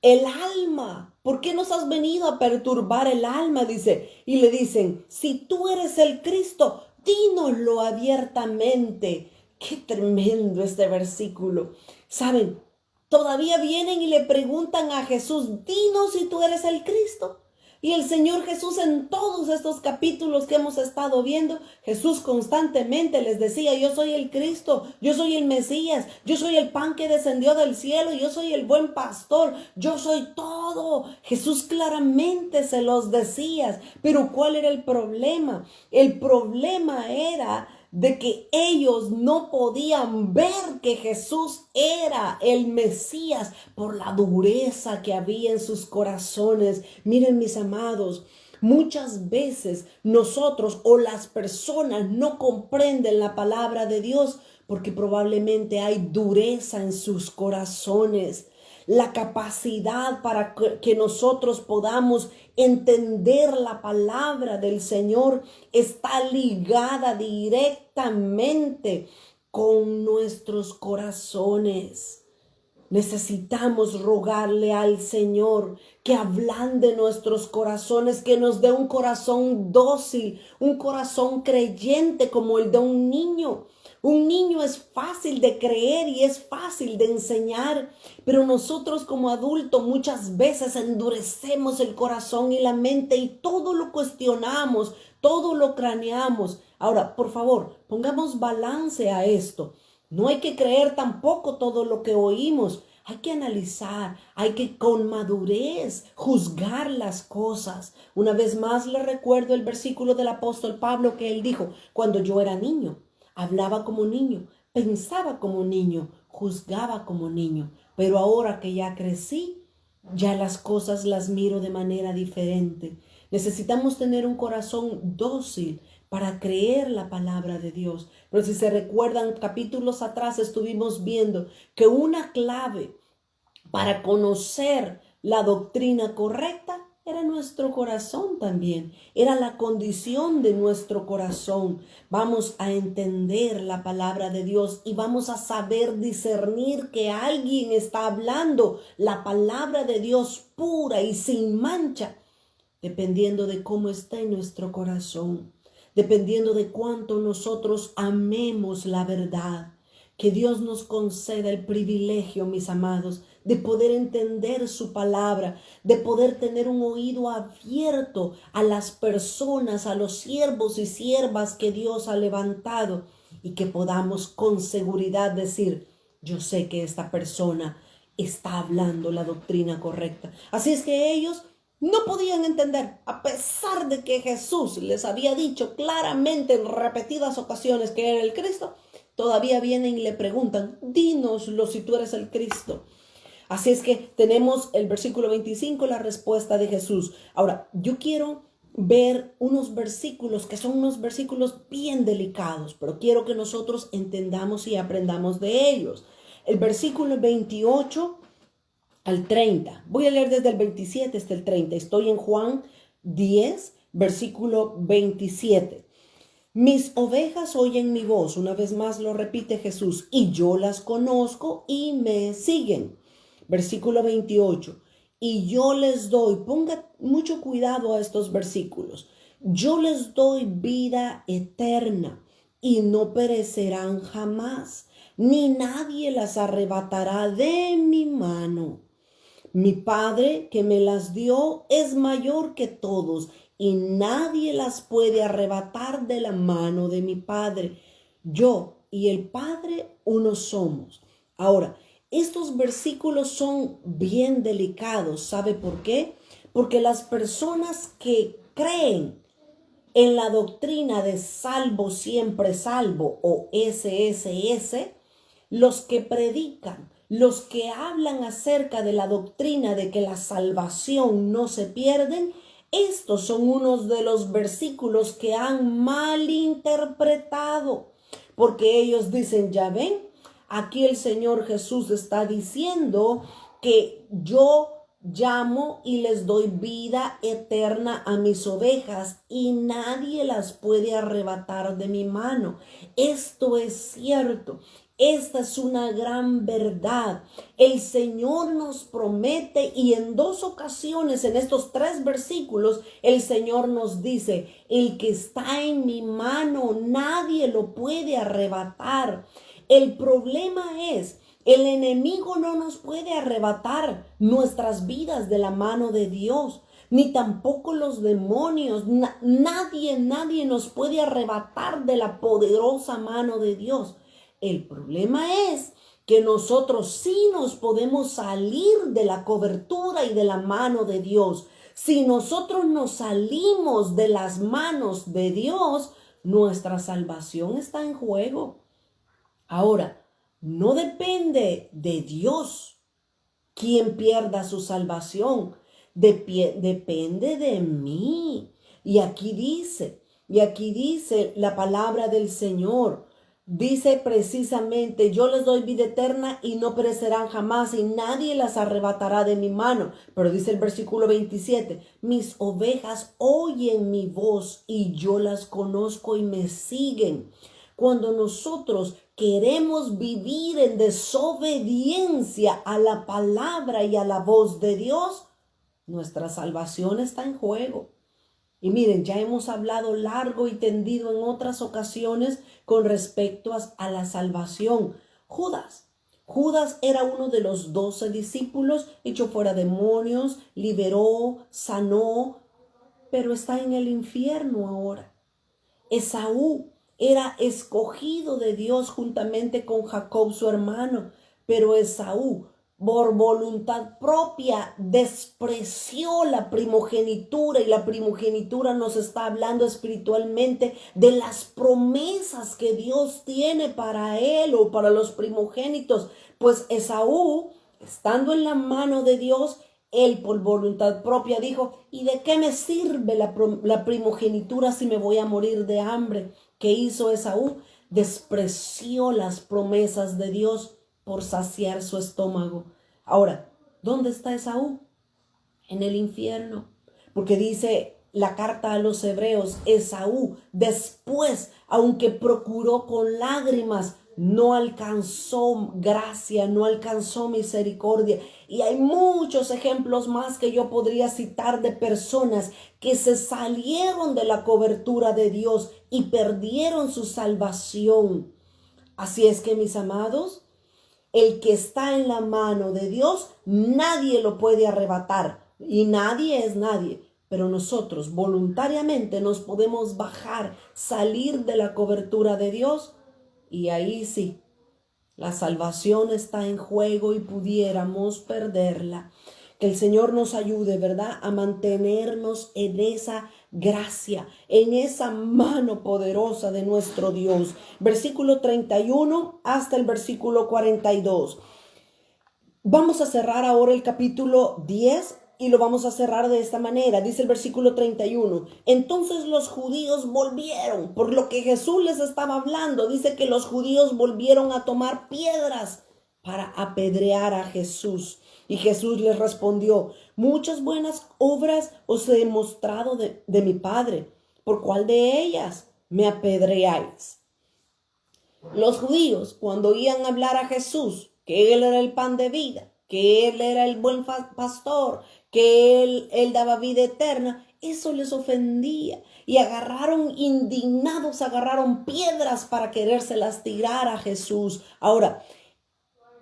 el alma? ¿Por qué nos has venido a perturbar el alma? Dice, y le dicen, si tú eres el Cristo, dínoslo abiertamente. Qué tremendo este versículo. ¿Saben? Todavía vienen y le preguntan a Jesús, dinos si tú eres el Cristo. Y el Señor Jesús en todos estos capítulos que hemos estado viendo, Jesús constantemente les decía, yo soy el Cristo, yo soy el Mesías, yo soy el pan que descendió del cielo, yo soy el buen pastor, yo soy todo. Jesús claramente se los decía, pero ¿cuál era el problema? El problema era de que ellos no podían ver que Jesús era el Mesías por la dureza que había en sus corazones. Miren, mis amados, muchas veces nosotros o las personas no comprenden la palabra de Dios porque probablemente hay dureza en sus corazones. La capacidad para que nosotros podamos entender la palabra del Señor está ligada directamente con nuestros corazones. Necesitamos rogarle al Señor que ablande nuestros corazones, que nos dé un corazón dócil, un corazón creyente como el de un niño. Un niño es fácil de creer y es fácil de enseñar, pero nosotros como adultos muchas veces endurecemos el corazón y la mente y todo lo cuestionamos, todo lo craneamos. Ahora, por favor, pongamos balance a esto. No hay que creer tampoco todo lo que oímos. Hay que analizar, hay que con madurez juzgar las cosas. Una vez más le recuerdo el versículo del apóstol Pablo que él dijo, cuando yo era niño, hablaba como niño, pensaba como niño, juzgaba como niño. Pero ahora que ya crecí, ya las cosas las miro de manera diferente. Necesitamos tener un corazón dócil para creer la palabra de Dios. Pero si se recuerdan, capítulos atrás estuvimos viendo que una clave para conocer la doctrina correcta era nuestro corazón también, era la condición de nuestro corazón. Vamos a entender la palabra de Dios y vamos a saber discernir que alguien está hablando la palabra de Dios pura y sin mancha, dependiendo de cómo está en nuestro corazón, dependiendo de cuánto nosotros amemos la verdad. Que Dios nos conceda el privilegio, mis amados, de poder entender su palabra, de poder tener un oído abierto a las personas, a los siervos y siervas que Dios ha levantado, y que podamos con seguridad decir: yo sé que esta persona está hablando la doctrina correcta. Así es que ellos no podían entender, a pesar de que Jesús les había dicho claramente en repetidas ocasiones que era el Cristo. Todavía vienen y le preguntan: dínoslo si tú eres el Cristo. Así es que tenemos el versículo 25, la respuesta de Jesús. Ahora, yo quiero ver unos versículos que son unos versículos bien delicados, pero quiero que nosotros entendamos y aprendamos de ellos. El versículo 28 al 30. Voy a leer desde el 27 hasta el 30. Estoy en Juan 10, versículo 27. Mis ovejas oyen mi voz, una vez más lo repite Jesús, y yo las conozco y me siguen. Versículo 28. Y yo les doy, ponga mucho cuidado a estos versículos, yo les doy vida eterna y no perecerán jamás, ni nadie las arrebatará de mi mano. Mi Padre que me las dio es mayor que todos, y nadie las puede arrebatar de la mano de mi Padre. Yo y el Padre uno somos. Ahora, estos versículos son bien delicados. ¿Sabe por qué? Porque las personas que creen en la doctrina de salvo siempre salvo, o SSS, los que predican, los que hablan acerca de la doctrina de que la salvación no se pierden, estos son unos de los versículos que han malinterpretado, porque ellos dicen: ya ven, aquí el Señor Jesús está diciendo que yo llamo y les doy vida eterna a mis ovejas y nadie las puede arrebatar de mi mano. Esto es cierto. Esta es una gran verdad. El Señor nos promete, y en dos ocasiones en estos 3 versículos el Señor nos dice: el que está en mi mano nadie lo puede arrebatar. El problema es, el enemigo no nos puede arrebatar nuestras vidas de la mano de Dios, ni tampoco los demonios. Nadie nos puede arrebatar de la poderosa mano de Dios. El problema es que nosotros sí nos podemos salir de la cobertura y de la mano de Dios. Si nosotros nos salimos de las manos de Dios, nuestra salvación está en juego. Ahora, no depende de Dios quien pierda su salvación, depende de mí. Y aquí dice la palabra del Señor. Dice precisamente: yo les doy vida eterna y no perecerán jamás, y nadie las arrebatará de mi mano. Pero dice el versículo 27, mis ovejas oyen mi voz y yo las conozco y me siguen. Cuando nosotros queremos vivir en desobediencia a la palabra y a la voz de Dios, nuestra salvación está en juego. Y miren, ya hemos hablado largo y tendido en otras ocasiones con respecto a la salvación. Judas era uno de los 12 discípulos, echó fuera demonios, liberó, sanó, pero está en el infierno ahora. Esaú era escogido de Dios juntamente con Jacob su hermano, pero Esaú, por voluntad propia, despreció la primogenitura, y la primogenitura nos está hablando espiritualmente de las promesas que Dios tiene para él o para los primogénitos. Pues Esaú, estando en la mano de Dios, él por voluntad propia dijo: ¿y de qué me sirve la primogenitura si me voy a morir de hambre? ¿Qué hizo Esaú? Despreció las promesas de Dios por saciar su estómago. Ahora, ¿dónde está Esaú? En el infierno. porque dice la carta a los hebreos, Esaú después, aunque procuró con lágrimas, no alcanzó gracia, no alcanzó misericordia. Y hay muchos ejemplos más que yo podría citar de personas que se salieron de la cobertura de Dios y perdieron su salvación. Así es que, mis amados, el que está en la mano de Dios, nadie lo puede arrebatar y nadie es nadie. Pero nosotros voluntariamente nos podemos bajar, salir de la cobertura de Dios y ahí sí, la salvación está en juego y pudiéramos perderla. Que el Señor nos ayude, ¿verdad?, a mantenernos en esa gracia, en esa mano poderosa de nuestro Dios. Versículo 31 hasta el versículo 42. Vamos a cerrar ahora el capítulo 10 y lo vamos a cerrar de esta manera. Dice el versículo 31. Entonces los judíos volvieron, por lo que Jesús les estaba hablando. Dice que los judíos volvieron a tomar piedras para apedrear a Jesús. Y Jesús les respondió, muchas buenas obras os he mostrado de mi Padre. ¿Por cuál de ellas me apedreáis? Los judíos, cuando oían hablar a Jesús, que Él era el pan de vida, que Él era el buen pastor, que Él daba vida eterna, eso les ofendía. Y indignados, agarraron piedras para querérselas tirar a Jesús. Ahora,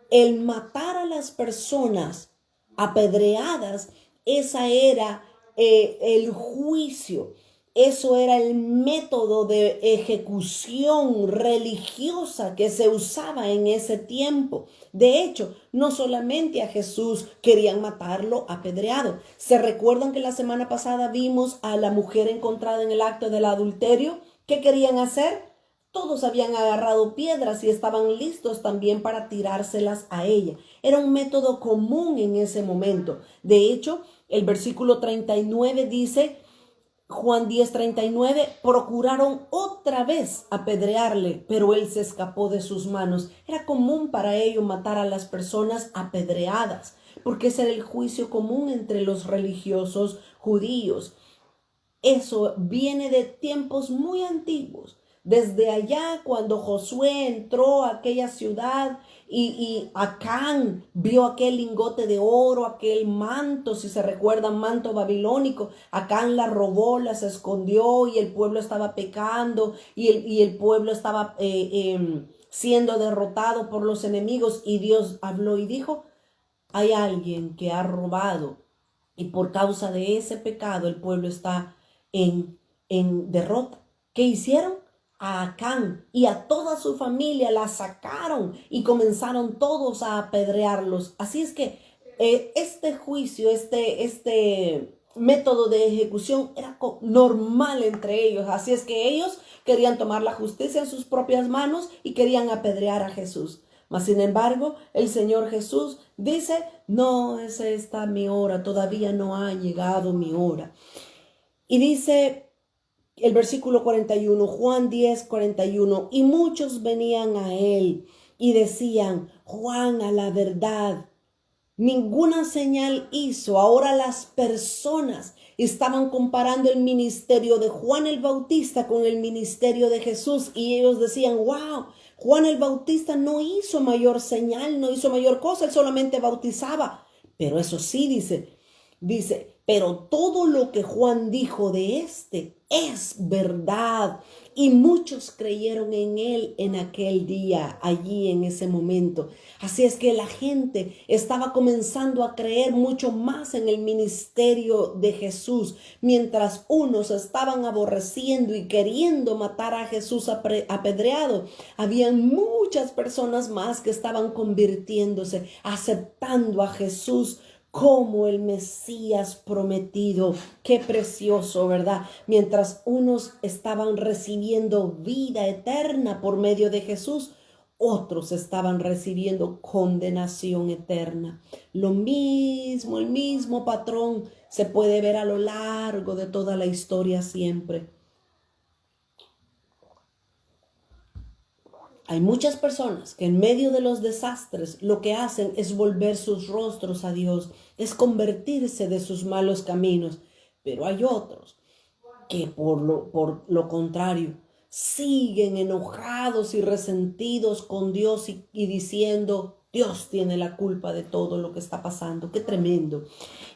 el matar a las personas apedreadas, esa era el juicio. Eso era el método de ejecución religiosa que se usaba en ese tiempo. De hecho, no solamente a Jesús querían matarlo apedreado. ¿Se recuerdan que la semana pasada vimos a la mujer encontrada en el acto del adulterio? ¿Qué querían hacer? Todos habían agarrado piedras y estaban listos también para tirárselas a ella. Era un método común en ese momento. De hecho, el versículo 39 dice, Juan 10:39, procuraron otra vez apedrearle, pero él se escapó de sus manos. Era común para ellos matar a las personas apedreadas, porque ese era el juicio común entre los religiosos judíos. Eso viene de tiempos muy antiguos. Desde allá, cuando Josué entró a aquella ciudad y Acán vio aquel lingote de oro, aquel manto, si se recuerdan, manto babilónico, Acán la robó, la se escondió y el pueblo estaba pecando y el pueblo estaba siendo derrotado por los enemigos, y Dios habló y dijo, hay alguien que ha robado y por causa de ese pecado el pueblo está en derrota. ¿Qué hicieron? A Acán y a toda su familia la sacaron y comenzaron todos a apedrearlos. Así es que este juicio, este método de ejecución era normal entre ellos. Así es que ellos querían tomar la justicia en sus propias manos y querían apedrear a Jesús. Mas sin embargo, el Señor Jesús dice, no es esta mi hora, todavía no ha llegado mi hora. Y dice el versículo 41, Juan 10:41, y muchos venían a él y decían, Juan, a la verdad, ninguna señal hizo. Ahora las personas estaban comparando el ministerio de Juan el Bautista con el ministerio de Jesús, y ellos decían, wow, Juan el Bautista no hizo mayor señal, no hizo mayor cosa, él solamente bautizaba. Pero eso sí, dice, pero todo lo que Juan dijo de este es verdad. Y muchos creyeron en él en aquel día, allí en ese momento. Así es que la gente estaba comenzando a creer mucho más en el ministerio de Jesús. Mientras unos estaban aborreciendo y queriendo matar a Jesús apedreado, habían muchas personas más que estaban convirtiéndose, aceptando a Jesús como el Mesías prometido. Qué precioso, ¿verdad? Mientras unos estaban recibiendo vida eterna por medio de Jesús, otros estaban recibiendo condenación eterna. El mismo patrón se puede ver a lo largo de toda la historia siempre. Hay muchas personas que en medio de los desastres lo que hacen es volver sus rostros a Dios, es convertirse de sus malos caminos. Pero hay otros que por lo contrario siguen enojados y resentidos con Dios y diciendo, Dios tiene la culpa de todo lo que está pasando. Qué tremendo.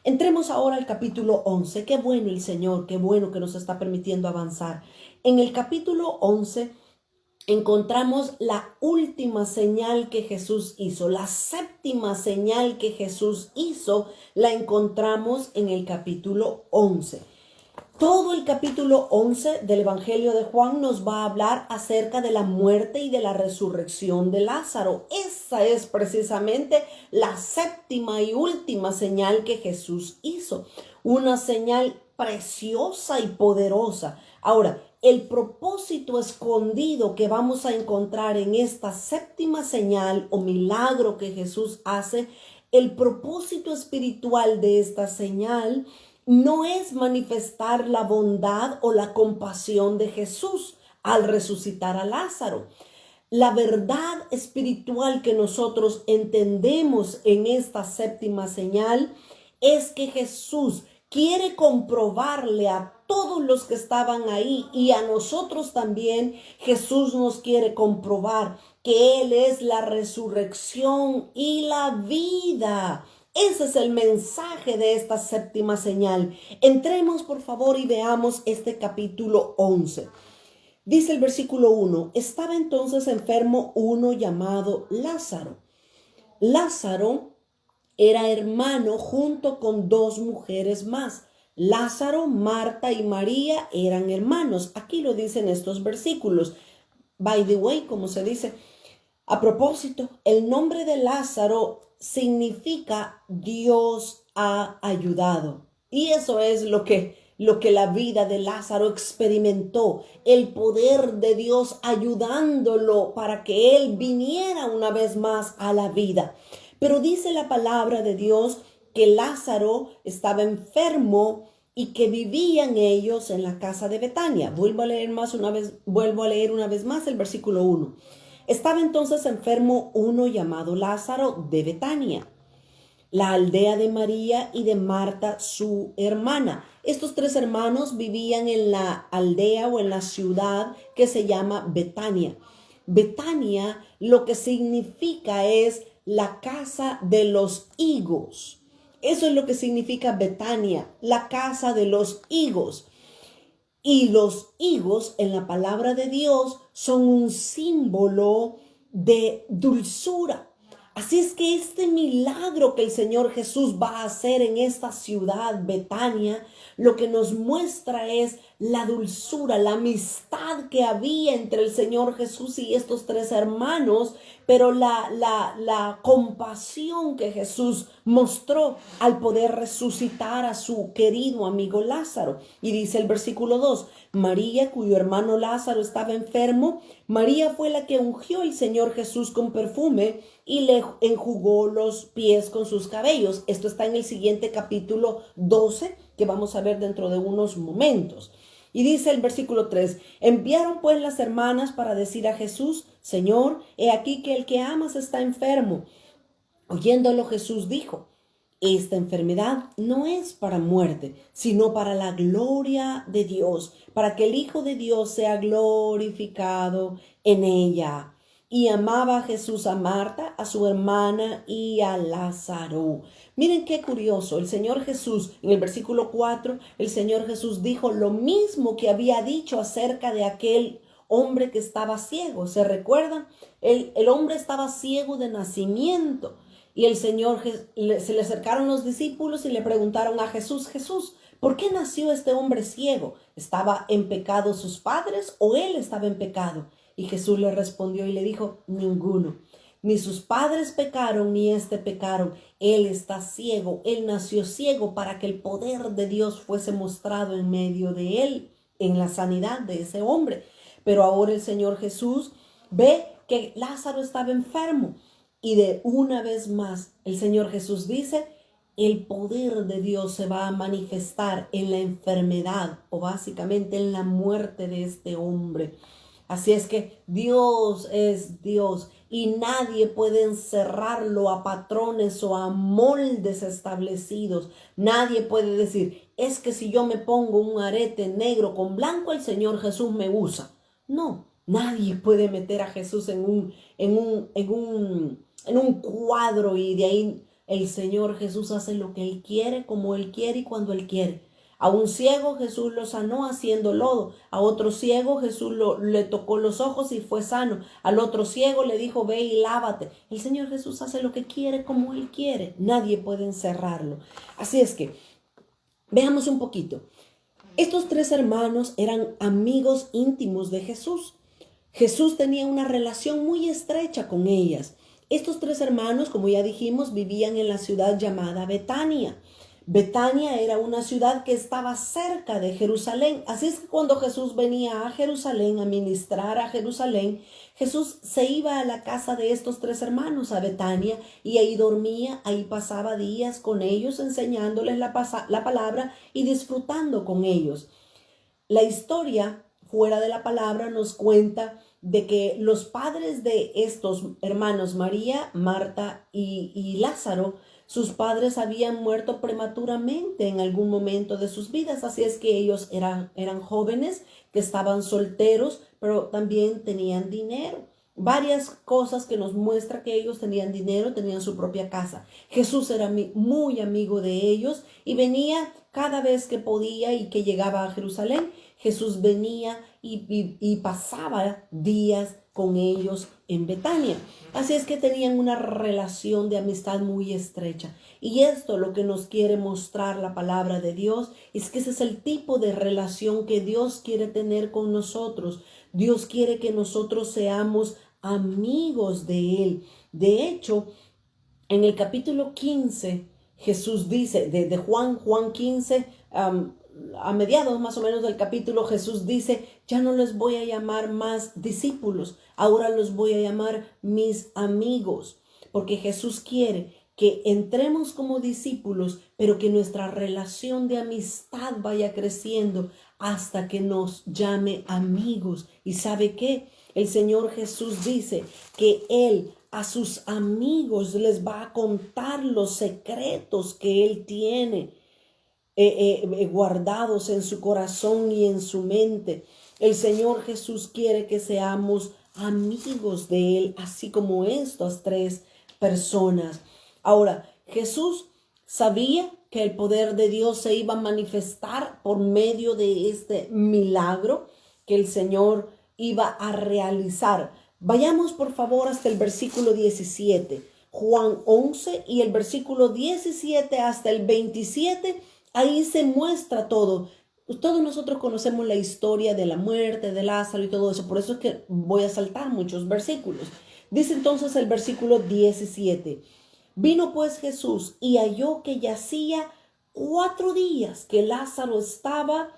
Entremos ahora al capítulo 11. Qué bueno el Señor, qué bueno que nos está permitiendo avanzar. En el capítulo 11 encontramos la última señal que Jesús hizo. La séptima señal que Jesús hizo la encontramos en el capítulo 11. Todo el capítulo 11 del Evangelio de Juan nos va a hablar acerca de la muerte y de la resurrección de Lázaro. Esa es precisamente la séptima y última señal que Jesús hizo. Una señal preciosa y poderosa. Ahora, el propósito escondido que vamos a encontrar en esta séptima señal o milagro que Jesús hace, el propósito espiritual de esta señal no es manifestar la bondad o la compasión de Jesús al resucitar a Lázaro. La verdad espiritual que nosotros entendemos en esta séptima señal es que Jesús quiere comprobarle a todos los que estaban ahí y a nosotros también. Jesús nos quiere comprobar que Él es la resurrección y la vida. Ese es el mensaje de esta séptima señal. Entremos por favor y veamos este capítulo 11. Dice el versículo 1, estaba entonces enfermo uno llamado Lázaro. Lázaro era hermano junto con dos mujeres más. Lázaro, Marta y María eran hermanos. Aquí lo dicen estos versículos. By the way, como se dice. A propósito, el nombre de Lázaro significa Dios ha ayudado. Y eso es lo que la vida de Lázaro experimentó. El poder de Dios ayudándolo para que él viniera una vez más a la vida. Pero dice la palabra de Dios que Lázaro estaba enfermo y que vivían ellos en la casa de Betania. Vuelvo a leer una vez más el versículo 1. Estaba entonces enfermo uno llamado Lázaro de Betania, la aldea de María y de Marta, su hermana. Estos tres hermanos vivían en la aldea o en la ciudad que se llama Betania. Betania lo que significa es la casa de los higos. Eso es lo que significa Betania, la casa de los higos. Y los higos en la palabra de Dios son un símbolo de dulzura. Así es que este milagro que el Señor Jesús va a hacer en esta ciudad, Betania, lo que nos muestra es la dulzura, la amistad que había entre el Señor Jesús y estos tres hermanos, pero la compasión que Jesús mostró al poder resucitar a su querido amigo Lázaro. Y dice el versículo 2, María, cuyo hermano Lázaro estaba enfermo, María fue la que ungió al Señor Jesús con perfume y le enjugó los pies con sus cabellos. Esto está en el siguiente capítulo 12, que vamos a ver dentro de unos momentos. Y dice el versículo 3, enviaron pues las hermanas para decir a Jesús, Señor, he aquí que el que amas está enfermo. Oyéndolo Jesús dijo, esta enfermedad no es para muerte, sino para la gloria de Dios, para que el Hijo de Dios sea glorificado en ella. Y amaba a Jesús a Marta, a su hermana y a Lázaro. Miren qué curioso, el Señor Jesús, en el versículo 4, el Señor Jesús dijo lo mismo que había dicho acerca de aquel hombre que estaba ciego. ¿Se recuerdan? El hombre estaba ciego de nacimiento. Y el Señor, se le acercaron los discípulos y le preguntaron a Jesús, Jesús, ¿por qué nació este hombre ciego? ¿Estaba en pecado sus padres o él estaba en pecado? Y Jesús le respondió y le dijo, ninguno. Ni sus padres pecaron, ni éste pecaron. Él está ciego, él nació ciego para que el poder de Dios fuese mostrado en medio de él, en la sanidad de ese hombre. Pero ahora el Señor Jesús ve que Lázaro estaba enfermo. Y de una vez más, el Señor Jesús dice, el poder de Dios se va a manifestar en la enfermedad o básicamente en la muerte de este hombre. Así es que Dios es Dios y nadie puede encerrarlo a patrones o a moldes establecidos. Nadie puede decir, es que si yo me pongo un arete negro con blanco, el Señor Jesús me usa. No, nadie puede meter a Jesús en un cuadro y de ahí el Señor Jesús hace lo que Él quiere, como Él quiere y cuando Él quiere. A un ciego Jesús lo sanó haciendo lodo. A otro ciego Jesús le tocó los ojos y fue sano. Al otro ciego le dijo, ve y lávate. El Señor Jesús hace lo que quiere, como Él quiere. Nadie puede encerrarlo. Así es que, veamos un poquito. Estos tres hermanos eran amigos íntimos de Jesús. Jesús tenía una relación muy estrecha con ellas. Estos tres hermanos, como ya dijimos, vivían en la ciudad llamada Betania. Betania era una ciudad que estaba cerca de Jerusalén. Así es que cuando Jesús venía a Jerusalén a ministrar a Jerusalén, Jesús se iba a la casa de estos tres hermanos, a Betania, y ahí dormía, ahí pasaba días con ellos, enseñándoles la palabra y disfrutando con ellos. La historia fuera de la palabra nos cuenta de que los padres de estos hermanos, María, Marta y Lázaro, sus padres habían muerto prematuramente en algún momento de sus vidas, así es que ellos eran jóvenes que estaban solteros, pero también tenían dinero. Varias cosas que nos muestra que ellos tenían dinero, tenían su propia casa. Jesús era muy amigo de ellos y venía cada vez que podía y que llegaba a Jerusalén. Jesús venía y pasaba días con ellos en Betania. Así es que tenían una relación de amistad muy estrecha. Y esto lo que nos quiere mostrar la palabra de Dios es que ese es el tipo de relación que Dios quiere tener con nosotros. Dios quiere que nosotros seamos amigos de Él. De hecho, en el capítulo 15, Jesús dice, de Juan 15, a mediados más o menos del capítulo, Jesús dice, ya no les voy a llamar más discípulos, ahora los voy a llamar mis amigos, porque Jesús quiere que entremos como discípulos, pero que nuestra relación de amistad vaya creciendo hasta que nos llame amigos. ¿Y sabe qué? El Señor Jesús dice que Él a sus amigos les va a contar los secretos que Él tiene guardados en su corazón y en su mente. El Señor Jesús quiere que seamos amigos de Él, así como estas tres personas. Ahora, Jesús sabía que el poder de Dios se iba a manifestar por medio de este milagro que el Señor iba a realizar. Vayamos por favor hasta el versículo 17. Juan 11 y el versículo 17 hasta el 27. Ahí se muestra todo. Todos nosotros conocemos la historia de la muerte de Lázaro y todo eso. Por eso es que voy a saltar muchos versículos. Dice entonces el versículo 17. Vino pues Jesús y halló que yacía 4 días que Lázaro estaba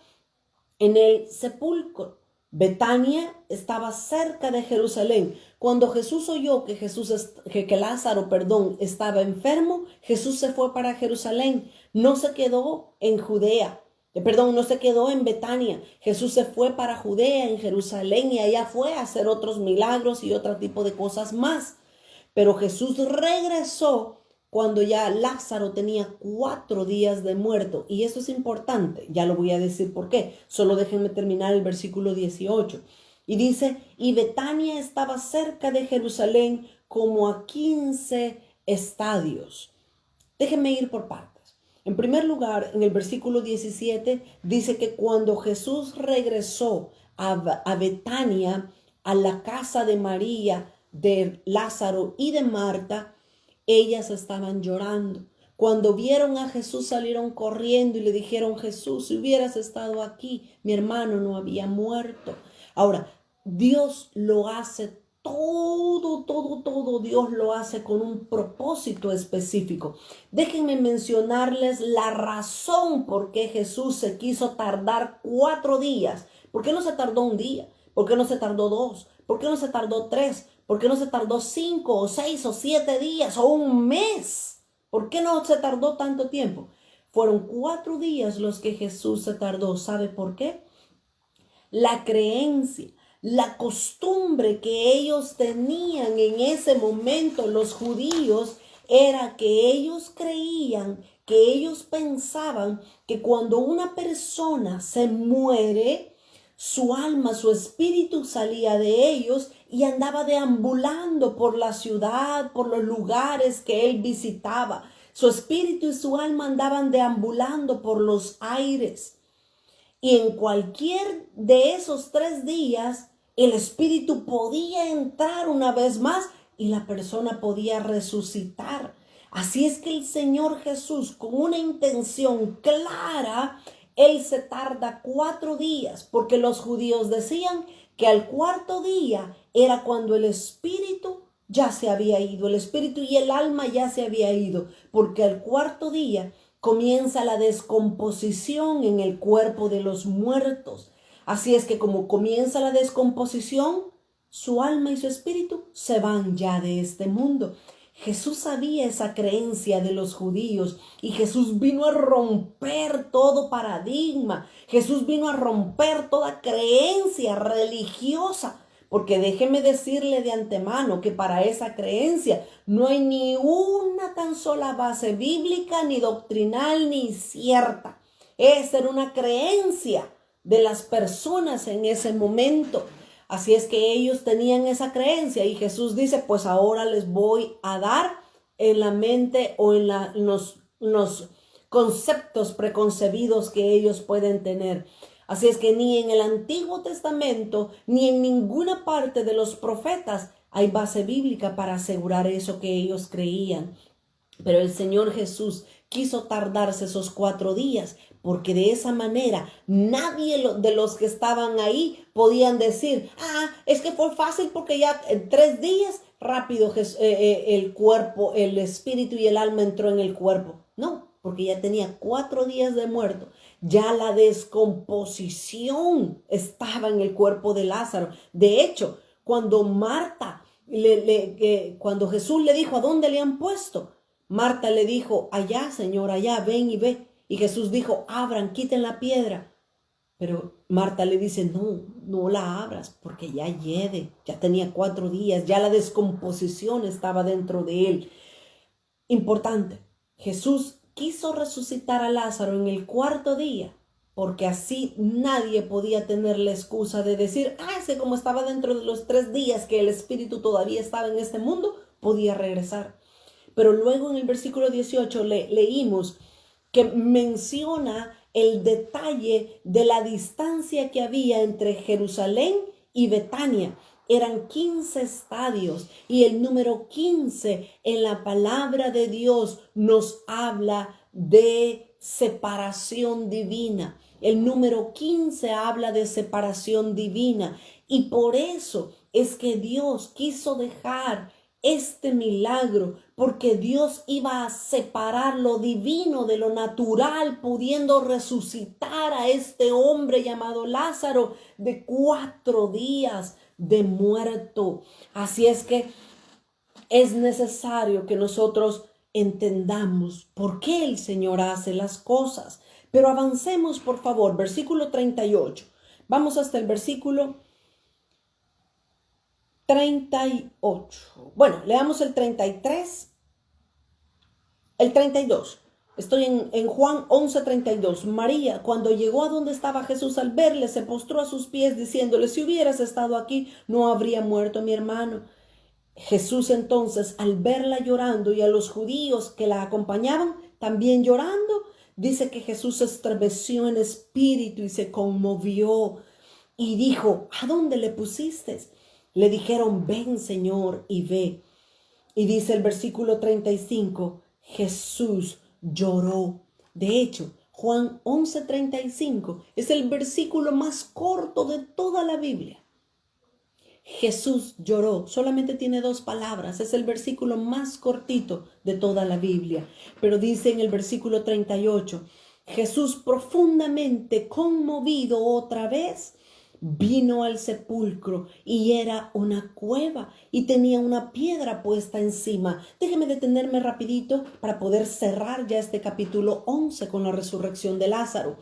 en el sepulcro. Betania estaba cerca de Jerusalén. Cuando Jesús oyó que Lázaro, estaba enfermo, Jesús se fue para Jerusalén. No se quedó en Judea. No se quedó en Betania. Jesús se fue para Judea, en Jerusalén, y allá fue a hacer otros milagros y otro tipo de cosas más. Pero Jesús regresó cuando ya Lázaro tenía 4 días de muerto. Y esto es importante, ya lo voy a decir por qué. Solo déjenme terminar el versículo 18. Y dice, y Betania estaba cerca de Jerusalén como a 15 estadios. Déjenme ir por partes. En primer lugar, en el versículo 17, dice que cuando Jesús regresó a Betania, a la casa de María, de Lázaro y de Marta, ellas estaban llorando. Cuando vieron a Jesús salieron corriendo y le dijeron, Jesús, si hubieras estado aquí, mi hermano no había muerto. Ahora, Dios lo hace todo, Dios lo hace con un propósito específico. Déjenme mencionarles la razón por qué Jesús se quiso tardar 4 días. ¿Por qué no se tardó un día? ¿Por qué no se tardó 2? ¿Por qué no se tardó 3? ¿Por qué no se tardó 5 o 6 o 7 días o un mes? ¿Por qué no se tardó tanto tiempo? Fueron 4 días los que Jesús se tardó. ¿Sabe por qué? La creencia, La costumbre que ellos tenían en ese momento, los judíos, era que ellos creían, que ellos pensaban que cuando una persona se muere, su alma, su espíritu salía de ellos y andaba deambulando por la ciudad, por los lugares que él visitaba. Su espíritu y su alma andaban deambulando por los aires. Y en cualquier de esos 3 días, el espíritu podía entrar una vez más y la persona podía resucitar. Así es que el Señor Jesús, con una intención clara, Él se tarda 4 días, porque los judíos decían que al 4.º día era cuando el espíritu ya se había ido, el espíritu y el alma ya se había ido, porque al 4.º día comienza la descomposición en el cuerpo de los muertos. Así es que como comienza la descomposición, su alma y su espíritu se van ya de este mundo. Jesús sabía esa creencia de los judíos y Jesús vino a romper todo paradigma. Jesús vino a romper toda creencia religiosa. Porque déjeme decirle de antemano que para esa creencia no hay ni una tan sola base bíblica, ni doctrinal, ni cierta. Esa era una creencia de las personas en ese momento. Así es que ellos tenían esa creencia y Jesús dice, pues ahora les voy a dar en la mente o en los conceptos preconcebidos que ellos pueden tener. Así es que ni en el Antiguo Testamento, ni en ninguna parte de los profetas hay base bíblica para asegurar eso que ellos creían. Pero el Señor Jesús quiso tardarse esos 4 días, porque de esa manera nadie de los que estaban ahí podían decir, es que fue fácil porque ya en 3 días rápido el cuerpo, el espíritu y el alma entró en el cuerpo. No, porque ya tenía 4 días de muerto. Ya la descomposición estaba en el cuerpo de Lázaro. De hecho, cuando cuando Jesús le dijo, ¿a dónde le han puesto? Marta le dijo, allá, Señor, allá, ven y ve. Y Jesús dijo, abran, quiten la piedra. Pero Marta le dice, no la abras, porque ya hiede, ya tenía 4 días, ya la descomposición estaba dentro de él. Importante, Jesús quiso resucitar a Lázaro en el 4.º día, porque así nadie podía tener la excusa de decir, ese como estaba dentro de los 3 días que el espíritu todavía estaba en este mundo, podía regresar. Pero luego en el versículo 18 leímos que menciona el detalle de la distancia que había entre Jerusalén y Betania. Eran 15 estadios y el número 15 en la palabra de Dios nos habla de separación divina. El número 15 habla de separación divina y por eso es que Dios quiso dejar este milagro, porque Dios iba a separar lo divino de lo natural, pudiendo resucitar a este hombre llamado Lázaro de 4 días de muerto. Así es que es necesario que nosotros entendamos por qué el Señor hace las cosas. Pero avancemos, por favor, versículo 38. Vamos hasta el versículo 38. Bueno, leamos el 33, el 32. Estoy en Juan 11:32. María, cuando llegó a donde estaba Jesús, al verle, se postró a sus pies diciéndole, si hubieras estado aquí, no habría muerto mi hermano. Jesús entonces, al verla llorando y a los judíos que la acompañaban también llorando, dice que Jesús se estremeció en espíritu y se conmovió y dijo, ¿a dónde le pusiste? Le dijeron, ven, Señor, y ve. Y dice el versículo 35, Jesús lloró. De hecho, Juan 11:35 es el versículo más corto de toda la Biblia. Jesús lloró. Solamente tiene 2 palabras. Es el versículo más cortito de toda la Biblia. Pero dice en el versículo 38, Jesús profundamente conmovido otra vez, vino al sepulcro y era una cueva y tenía una piedra puesta encima. Déjeme detenerme rapidito para poder cerrar ya este capítulo 11 con la resurrección de Lázaro.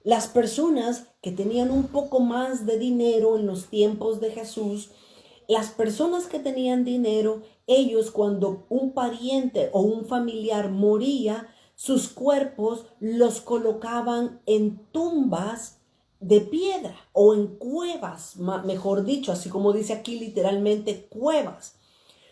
Las personas que tenían un poco más de dinero en los tiempos de Jesús, las personas que tenían dinero, ellos cuando un pariente o un familiar moría, sus cuerpos los colocaban en tumbas de piedra o en cuevas, mejor dicho, así como dice aquí literalmente cuevas.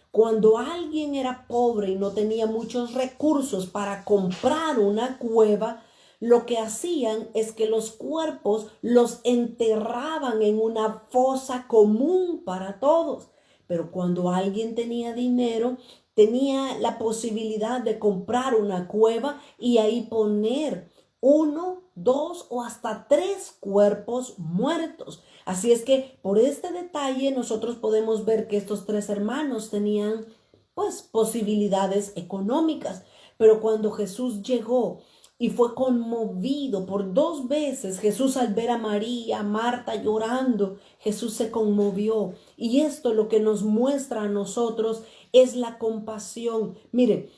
Cuando alguien era pobre y no tenía muchos recursos para comprar una cueva, lo que hacían es que los cuerpos los enterraban en una fosa común para todos. Pero cuando alguien tenía dinero, tenía la posibilidad de comprar una cueva y ahí poner uno, dos o hasta tres cuerpos muertos. Así es que por este detalle nosotros podemos ver que estos tres hermanos tenían pues posibilidades económicas. Pero cuando Jesús llegó y fue conmovido por dos veces, Jesús al ver a María, a Marta llorando, Jesús se conmovió. Y esto lo que nos muestra a nosotros es la compasión. Mire,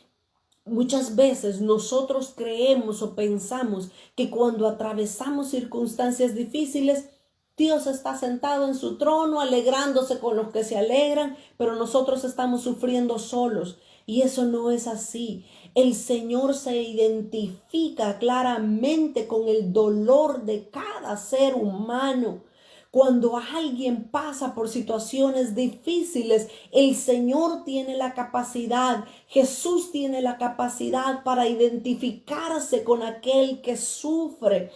muchas veces nosotros creemos o pensamos que cuando atravesamos circunstancias difíciles, Dios está sentado en su trono alegrándose con los que se alegran, pero nosotros estamos sufriendo solos. Y eso no es así. El Señor se identifica claramente con el dolor de cada ser humano. Cuando alguien pasa por situaciones difíciles, el Señor tiene la capacidad, Jesús tiene la capacidad para identificarse con aquel que sufre.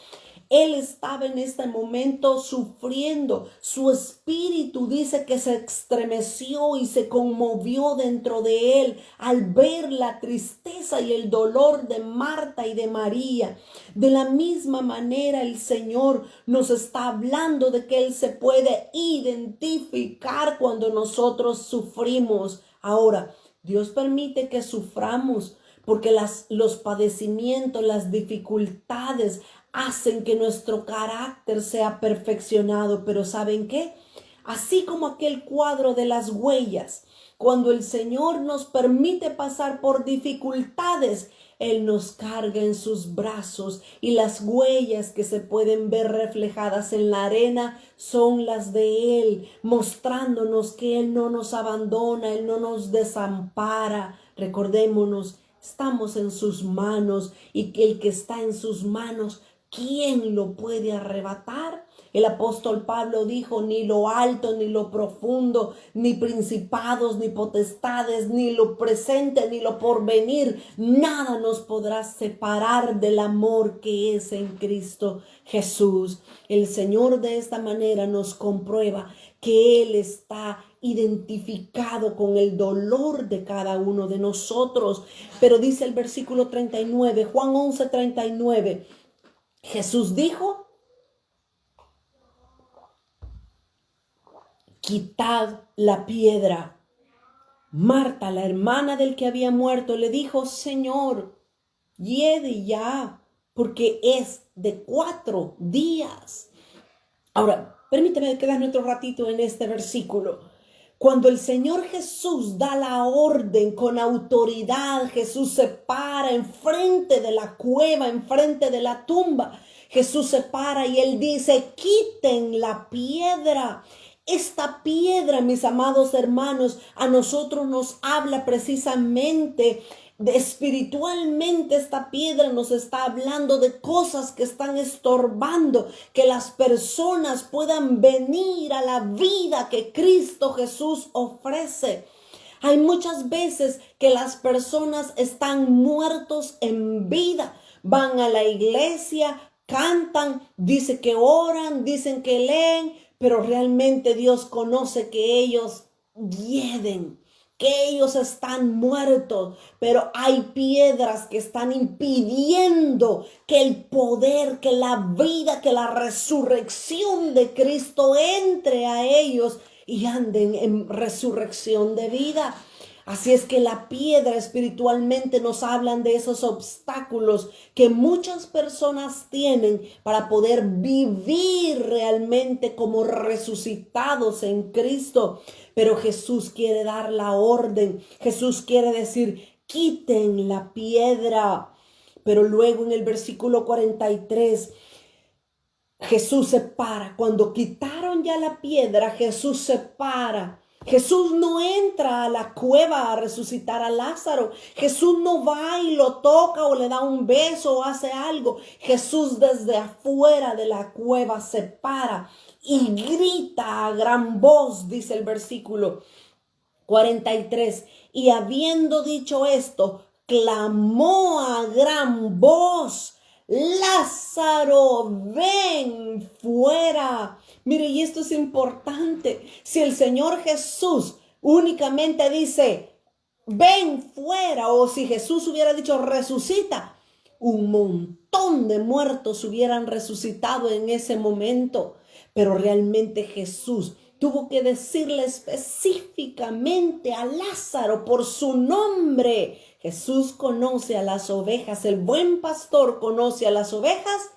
Él estaba en este momento sufriendo. Su espíritu dice que se estremeció y se conmovió dentro de él al ver la tristeza y el dolor de Marta y de María. De la misma manera el Señor nos está hablando de que Él se puede identificar cuando nosotros sufrimos. Ahora, Dios permite que suframos porque los padecimientos, las dificultades hacen que nuestro carácter sea perfeccionado. Pero ¿saben qué? Así como aquel cuadro de las huellas, cuando el Señor nos permite pasar por dificultades, Él nos carga en sus brazos y las huellas que se pueden ver reflejadas en la arena son las de Él, mostrándonos que Él no nos abandona, Él no nos desampara. Recordémonos, estamos en sus manos y que el que está en sus manos, ¿quién lo puede arrebatar? El apóstol Pablo dijo, ni lo alto, ni lo profundo, ni principados, ni potestades, ni lo presente, ni lo porvenir, nada nos podrá separar del amor que es en Cristo Jesús. El Señor de esta manera nos comprueba que Él está identificado con el dolor de cada uno de nosotros. Pero dice el versículo 39, Juan 11:39, Jesús dijo, quitad la piedra. Marta, la hermana del que había muerto, le dijo, Señor, hiede ya, porque es de 4 días. Ahora, permíteme quedarme otro ratito en este versículo. Cuando el Señor Jesús da la orden con autoridad, Jesús se para enfrente de la cueva, enfrente de la tumba. Jesús se para y Él dice, quiten la piedra. Esta piedra, mis amados hermanos, a nosotros nos habla precisamente espiritualmente. Esta piedra nos está hablando de cosas que están estorbando que las personas puedan venir a la vida que Cristo Jesús ofrece. Hay muchas veces que las personas están muertos en vida, van a la iglesia, cantan, dicen que oran, dicen que leen, pero realmente Dios conoce que ellos hieden, que ellos están muertos, pero hay piedras que están impidiendo que el poder, que la vida, que la resurrección de Cristo entre a ellos y anden en resurrección de vida. Así es que la piedra espiritualmente nos hablan de esos obstáculos que muchas personas tienen para poder vivir realmente como resucitados en Cristo. Pero Jesús quiere dar la orden. Jesús quiere decir, quiten la piedra. Pero luego en el versículo 43, Jesús se para. Cuando quitaron ya la piedra, Jesús se para. Jesús no entra a la cueva a resucitar a Lázaro. Jesús no va y lo toca o le da un beso o hace algo. Jesús desde afuera de la cueva se para y grita a gran voz, dice el versículo 43. Y habiendo dicho esto, clamó a gran voz: Lázaro, ven fuera. Mire, y esto es importante. Si el Señor Jesús únicamente dice, ven fuera, o si Jesús hubiera dicho, resucita, un montón de muertos hubieran resucitado en ese momento. Pero realmente Jesús tuvo que decirle específicamente a Lázaro por su nombre. Jesús conoce a las ovejas. El buen pastor conoce a las ovejas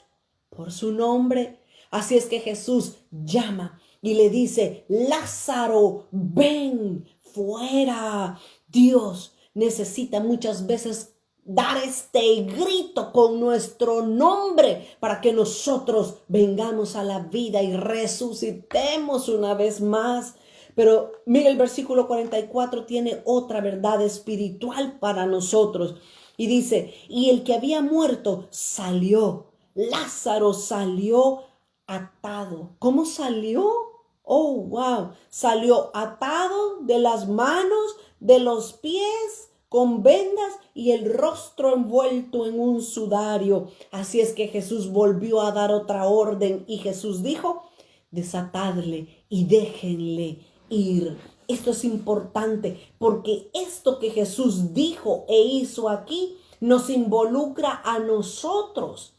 por su nombre. Así es que Jesús llama y le dice: Lázaro, ven fuera. Dios necesita muchas veces dar este grito con nuestro nombre para que nosotros vengamos a la vida y resucitemos una vez más. Pero mira, el versículo 44 tiene otra verdad espiritual para nosotros. Y dice: y el que había muerto salió. Lázaro salió atado. ¿Cómo salió? Oh, wow. Salió atado de las manos, de los pies, con vendas y el rostro envuelto en un sudario. Así es que Jesús volvió a dar otra orden y Jesús dijo: desatadle y déjenle ir. Esto es importante porque esto que Jesús dijo e hizo aquí nos involucra a nosotros.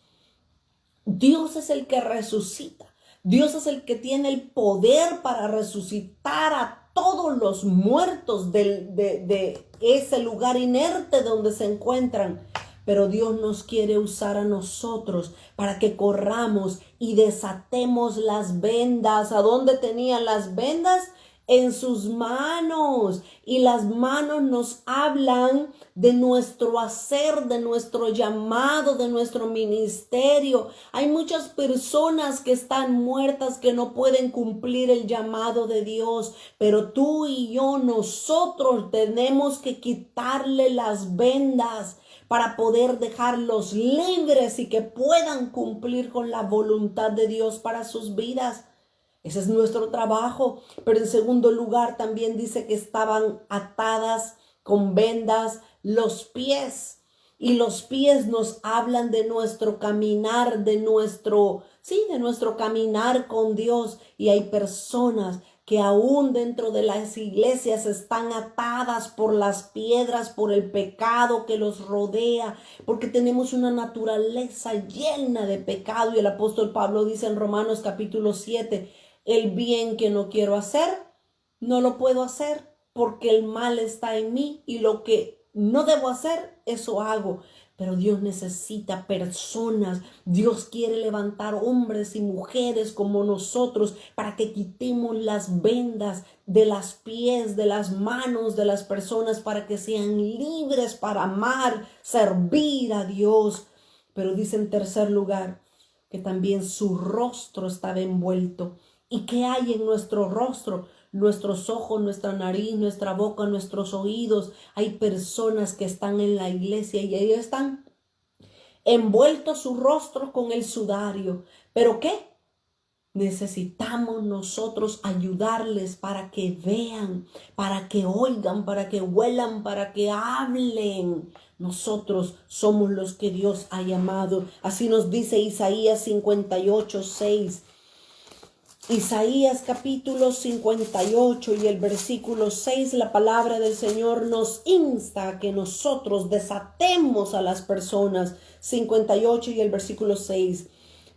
Dios es el que resucita. Dios es el que tiene el poder para resucitar a todos los muertos de ese lugar inerte donde se encuentran. Pero Dios nos quiere usar a nosotros para que corramos y desatemos las vendas. ¿A dónde tenían las vendas? En sus manos. Y las manos nos hablan de nuestro hacer, de nuestro llamado, de nuestro ministerio. Hay muchas personas que están muertas, que no pueden cumplir el llamado de Dios, pero tú y yo, nosotros tenemos que quitarle las vendas para poder dejarlos libres y que puedan cumplir con la voluntad de Dios para sus vidas. Ese es nuestro trabajo. Pero en segundo lugar también dice que estaban atadas con vendas los pies. Y los pies nos hablan de nuestro caminar, de nuestro caminar con Dios. Y hay personas que aún dentro de las iglesias están atadas por las piedras, por el pecado que los rodea, porque tenemos una naturaleza llena de pecado. Y el apóstol Pablo dice en Romanos capítulo 7, el bien que no quiero hacer, no lo puedo hacer porque el mal está en mí y lo que no debo hacer, eso hago. Pero Dios necesita personas. Dios quiere levantar hombres y mujeres como nosotros para que quitemos las vendas de las pies, de las manos de las personas, para que sean libres para amar, servir a Dios. Pero dice en tercer lugar que también su rostro estaba envuelto. ¿Y qué hay en nuestro rostro? Nuestros ojos, nuestra nariz, nuestra boca, nuestros oídos. Hay personas que están en la iglesia y ellos están envueltos su rostro con el sudario. ¿Pero qué? Necesitamos nosotros ayudarles para que vean, para que oigan, para que huelan, para que hablen. Nosotros somos los que Dios ha llamado. Así nos dice Isaías 58:6. Isaías capítulo 58 y el versículo 6, la palabra del Señor nos insta a que nosotros desatemos a las personas. 58 y el versículo 6.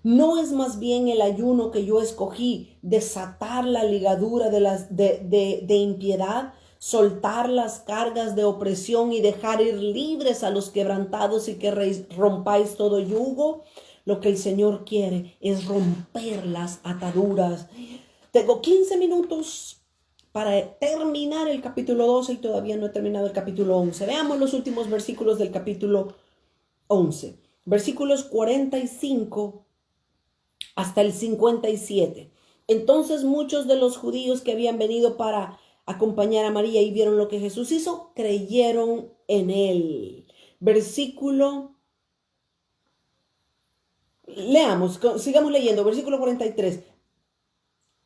¿No es más bien el ayuno que yo escogí, desatar la ligadura de impiedad, soltar las cargas de opresión y dejar ir libres a los quebrantados y que rompáis todo yugo? Lo que el Señor quiere es romper las ataduras. Tengo 15 minutos para terminar el capítulo 12 y todavía no he terminado el capítulo 11. Veamos los últimos versículos del capítulo 11. Versículos 45 hasta el 57. Entonces muchos de los judíos que habían venido para acompañar a María y vieron lo que Jesús hizo, creyeron en él. Sigamos leyendo, versículo 43.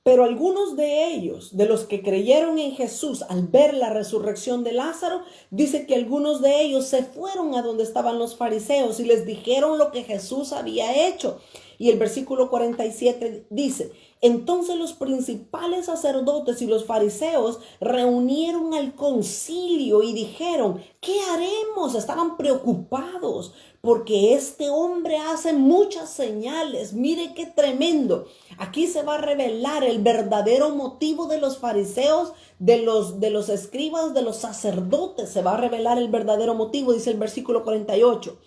Pero algunos de ellos, de los que creyeron en Jesús al ver la resurrección de Lázaro, dice que algunos de ellos se fueron a donde estaban los fariseos y les dijeron lo que Jesús había hecho. Y el versículo 47 dice: entonces los principales sacerdotes y los fariseos reunieron al concilio y dijeron: ¿qué haremos? Estaban preocupados porque este hombre hace muchas señales. Mire qué tremendo. Aquí se va a revelar el verdadero motivo de los fariseos, de los escribas, de los sacerdotes. Se va a revelar el verdadero motivo, dice el versículo 48.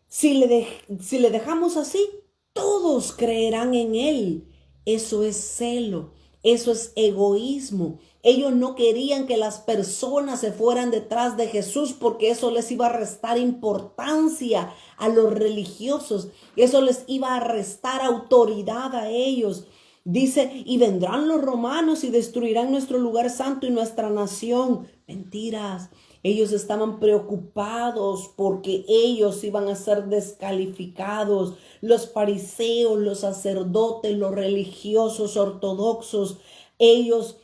Si le dejamos así, todos creerán en él. Eso es celo, eso es egoísmo. Ellos no querían que las personas se fueran detrás de Jesús porque eso les iba a restar importancia a los religiosos. Eso les iba a restar autoridad a ellos. Dice: y vendrán los romanos y destruirán nuestro lugar santo y nuestra nación. Mentiras. Ellos estaban preocupados porque ellos iban a ser descalificados. Los fariseos, los sacerdotes, los religiosos ortodoxos, ellos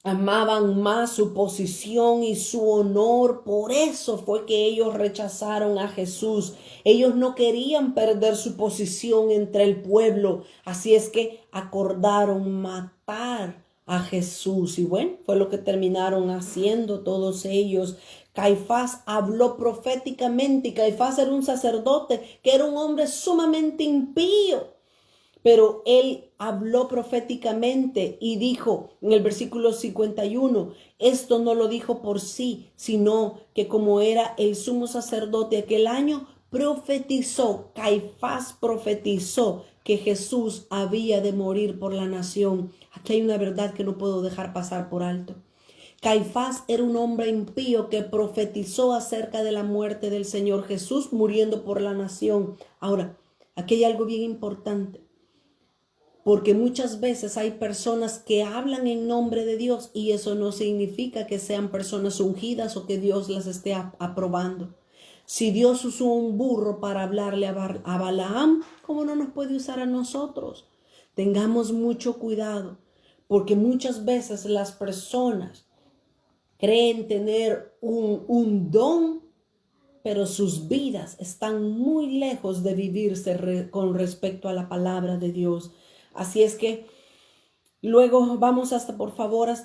amaban más su posición y su honor. Por eso fue que ellos rechazaron a Jesús. Ellos no querían perder su posición entre el pueblo. Así es que acordaron matar a Jesús. Y bueno, fue lo que terminaron haciendo todos ellos. Caifás habló proféticamente, y Caifás era un sacerdote que era un hombre sumamente impío. Pero él habló proféticamente y dijo en el versículo 51, esto no lo dijo por sí, sino que como era el sumo sacerdote aquel año, Caifás profetizó que Jesús había de morir por la nación. Aquí hay una verdad que no puedo dejar pasar por alto. Caifás era un hombre impío que profetizó acerca de la muerte del Señor Jesús muriendo por la nación. Ahora, aquí hay algo bien importante. Porque muchas veces hay personas que hablan en nombre de Dios y eso no significa que sean personas ungidas o que Dios las esté aprobando. Si Dios usó un burro para hablarle a Balaam, ¿cómo no nos puede usar a nosotros? Tengamos mucho cuidado, porque muchas veces las personas creen tener un don, pero sus vidas están muy lejos de vivirse con respecto a la palabra de Dios. Así es que luego vamos hasta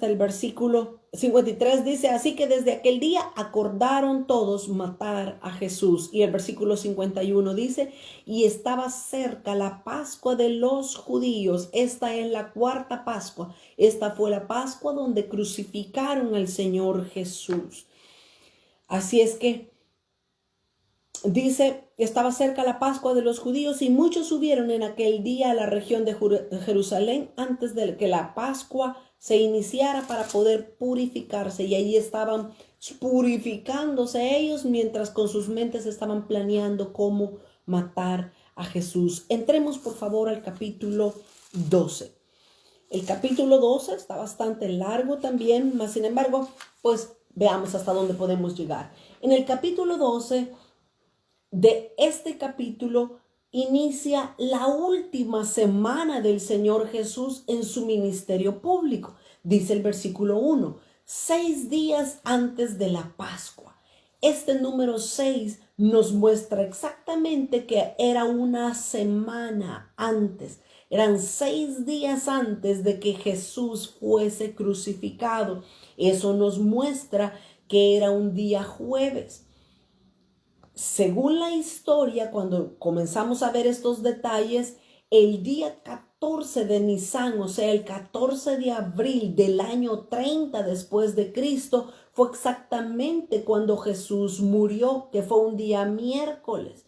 el versículo 53, dice: así que desde aquel día acordaron todos matar a Jesús. Y el versículo 51 dice: y estaba cerca la Pascua de los judíos. Esta es la cuarta Pascua. Esta fue la Pascua donde crucificaron al Señor Jesús. Así es que dice: estaba cerca la Pascua de los judíos y muchos subieron en aquel día a la región de Jerusalén antes de que la Pascua se iniciara para poder purificarse. Y allí estaban purificándose ellos mientras con sus mentes estaban planeando cómo matar a Jesús. Entremos por favor al capítulo 12. El capítulo 12 está bastante largo también, mas sin embargo, pues veamos hasta dónde podemos llegar. En el capítulo 12 de este capítulo inicia la última semana del Señor Jesús en su ministerio público. Dice el versículo 1, 6 días antes de la Pascua. Este número 6 nos muestra exactamente que era una semana antes. Eran 6 días antes de que Jesús fuese crucificado. Eso nos muestra que era un día jueves. Según la historia, cuando comenzamos a ver estos detalles, el día 14 de Nisan, o sea, el 14 de abril del año 30 después de Cristo, fue exactamente cuando Jesús murió, que fue un día miércoles.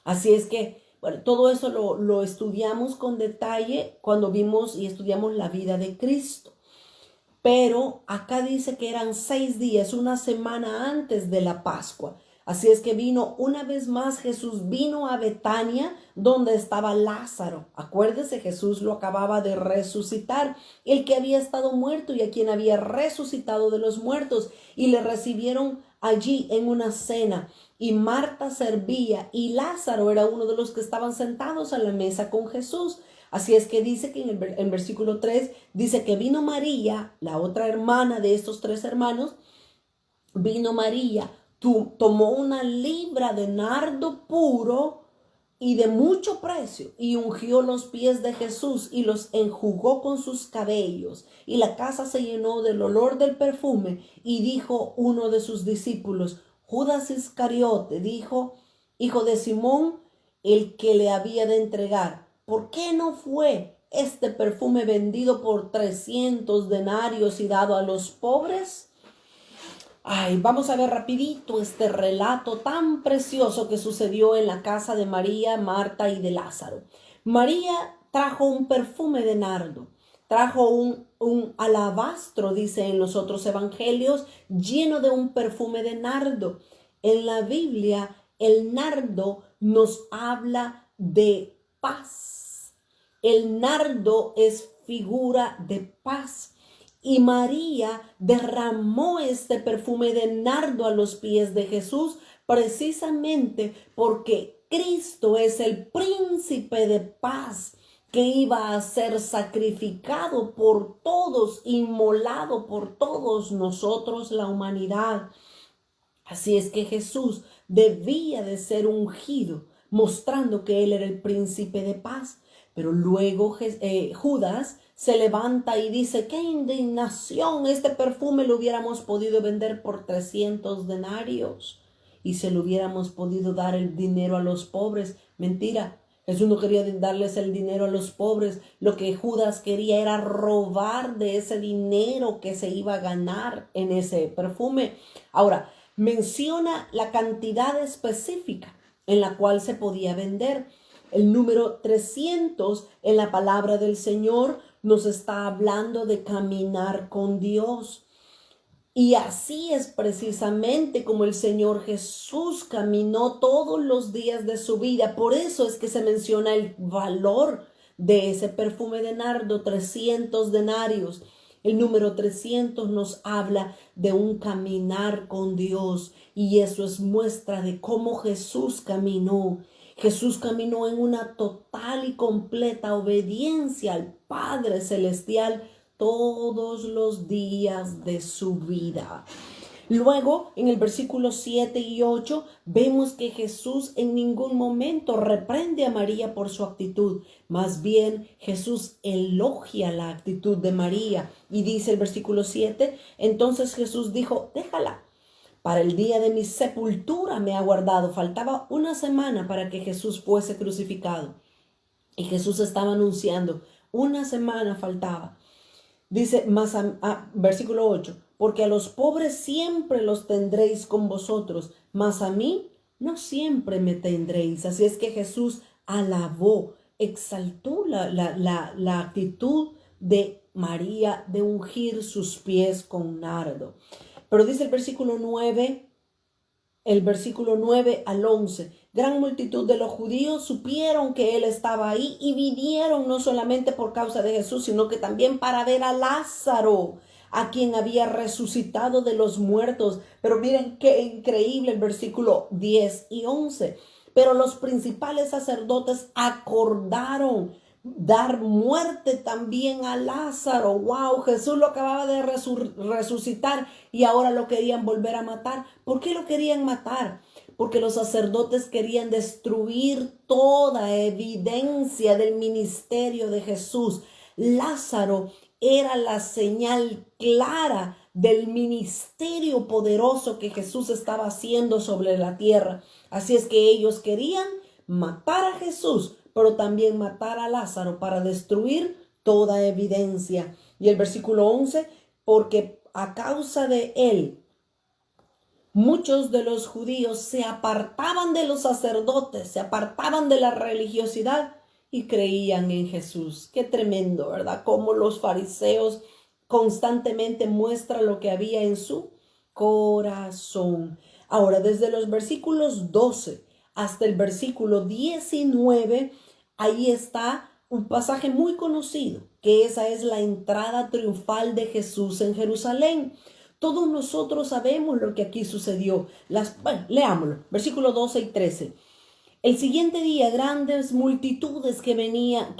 Así es que, bueno, todo eso lo estudiamos con detalle cuando vimos y estudiamos la vida de Cristo. Pero acá dice que eran 6 días, una semana antes de la Pascua. Así es que vino una vez más, Jesús vino a Betania, donde estaba Lázaro. Acuérdese, Jesús lo acababa de resucitar, el que había estado muerto y a quien había resucitado de los muertos, y le recibieron allí en una cena. Y Marta servía y Lázaro era uno de los que estaban sentados a la mesa con Jesús. Así es que dice que en versículo 3, dice que vino María, la otra hermana de estos tres hermanos, vino María, tomó una libra de nardo puro y de mucho precio, y ungió los pies de Jesús y los enjugó con sus cabellos. Y la casa se llenó del olor del perfume. Y dijo uno de sus discípulos, Judas Iscariote, dijo, hijo de Simón, el que le había de entregar, ¿por qué no fue este perfume vendido por 300 denarios y dado a los pobres? Ay, vamos a ver rapidito este relato tan precioso que sucedió en la casa de María, Marta y de Lázaro. María trajo un perfume de nardo, trajo un alabastro, dice en los otros evangelios, lleno de un perfume de nardo. En la Biblia, el nardo nos habla de paz. El nardo es figura de paz. Y María derramó este perfume de nardo a los pies de Jesús precisamente porque Cristo es el príncipe de paz que iba a ser sacrificado por todos, inmolado por todos nosotros, la humanidad. Así es que Jesús debía de ser ungido, mostrando que él era el príncipe de paz. Pero luego Judas se levanta y dice, ¡qué indignación! Este perfume lo hubiéramos podido vender por 300 denarios y se lo hubiéramos podido dar el dinero a los pobres. Mentira, Jesús no quería darles el dinero a los pobres. Lo que Judas quería era robar de ese dinero que se iba a ganar en ese perfume. Ahora, menciona la cantidad específica en la cual se podía vender. El número 300 en la palabra del Señor nos está hablando de caminar con Dios. Y así es precisamente como el Señor Jesús caminó todos los días de su vida. Por eso es que se menciona el valor de ese perfume de nardo, 300 denarios. El número 300 nos habla de un caminar con Dios y eso es muestra de cómo Jesús caminó. Jesús caminó en una total y completa obediencia al Padre Celestial todos los días de su vida. Luego, en el versículo 7 y 8, vemos que Jesús en ningún momento reprende a María por su actitud. Más bien, Jesús elogia la actitud de María. Y dice el versículo 7, entonces Jesús dijo, déjala. Para el día de mi sepultura me ha guardado. Faltaba una semana para que Jesús fuese crucificado. Y Jesús estaba anunciando, una semana faltaba. Dice versículo 8, porque a los pobres siempre los tendréis con vosotros, mas a mí no siempre me tendréis. Así es que Jesús alabó, exaltó la actitud de María de ungir sus pies con nardo. Pero dice el versículo 9 al 11, gran multitud de los judíos supieron que él estaba ahí y vinieron no solamente por causa de Jesús, sino que también para ver a Lázaro, a quien había resucitado de los muertos. Pero miren qué increíble el versículo 10 y 11. Pero los principales sacerdotes acordaron dar muerte también a Lázaro. Wow, Jesús lo acababa de resucitar y ahora lo querían volver a matar. ¿Por qué lo querían matar? Porque los sacerdotes querían destruir toda evidencia del ministerio de Jesús. Lázaro era la señal clara del ministerio poderoso que Jesús estaba haciendo sobre la tierra. Así es que ellos querían matar a Jesús, pero también matar a Lázaro para destruir toda evidencia. Y el versículo 11, porque a causa de él, muchos de los judíos se apartaban de los sacerdotes, se apartaban de la religiosidad y creían en Jesús. Qué tremendo, ¿verdad? Cómo los fariseos constantemente muestran lo que había en su corazón. Ahora, desde los versículos 12 hasta el versículo 19, ahí está un pasaje muy conocido, que esa es la entrada triunfal de Jesús en Jerusalén. Todos nosotros sabemos lo que aquí sucedió. Leámoslo, versículos 12 y 13. El siguiente día, grandes multitudes que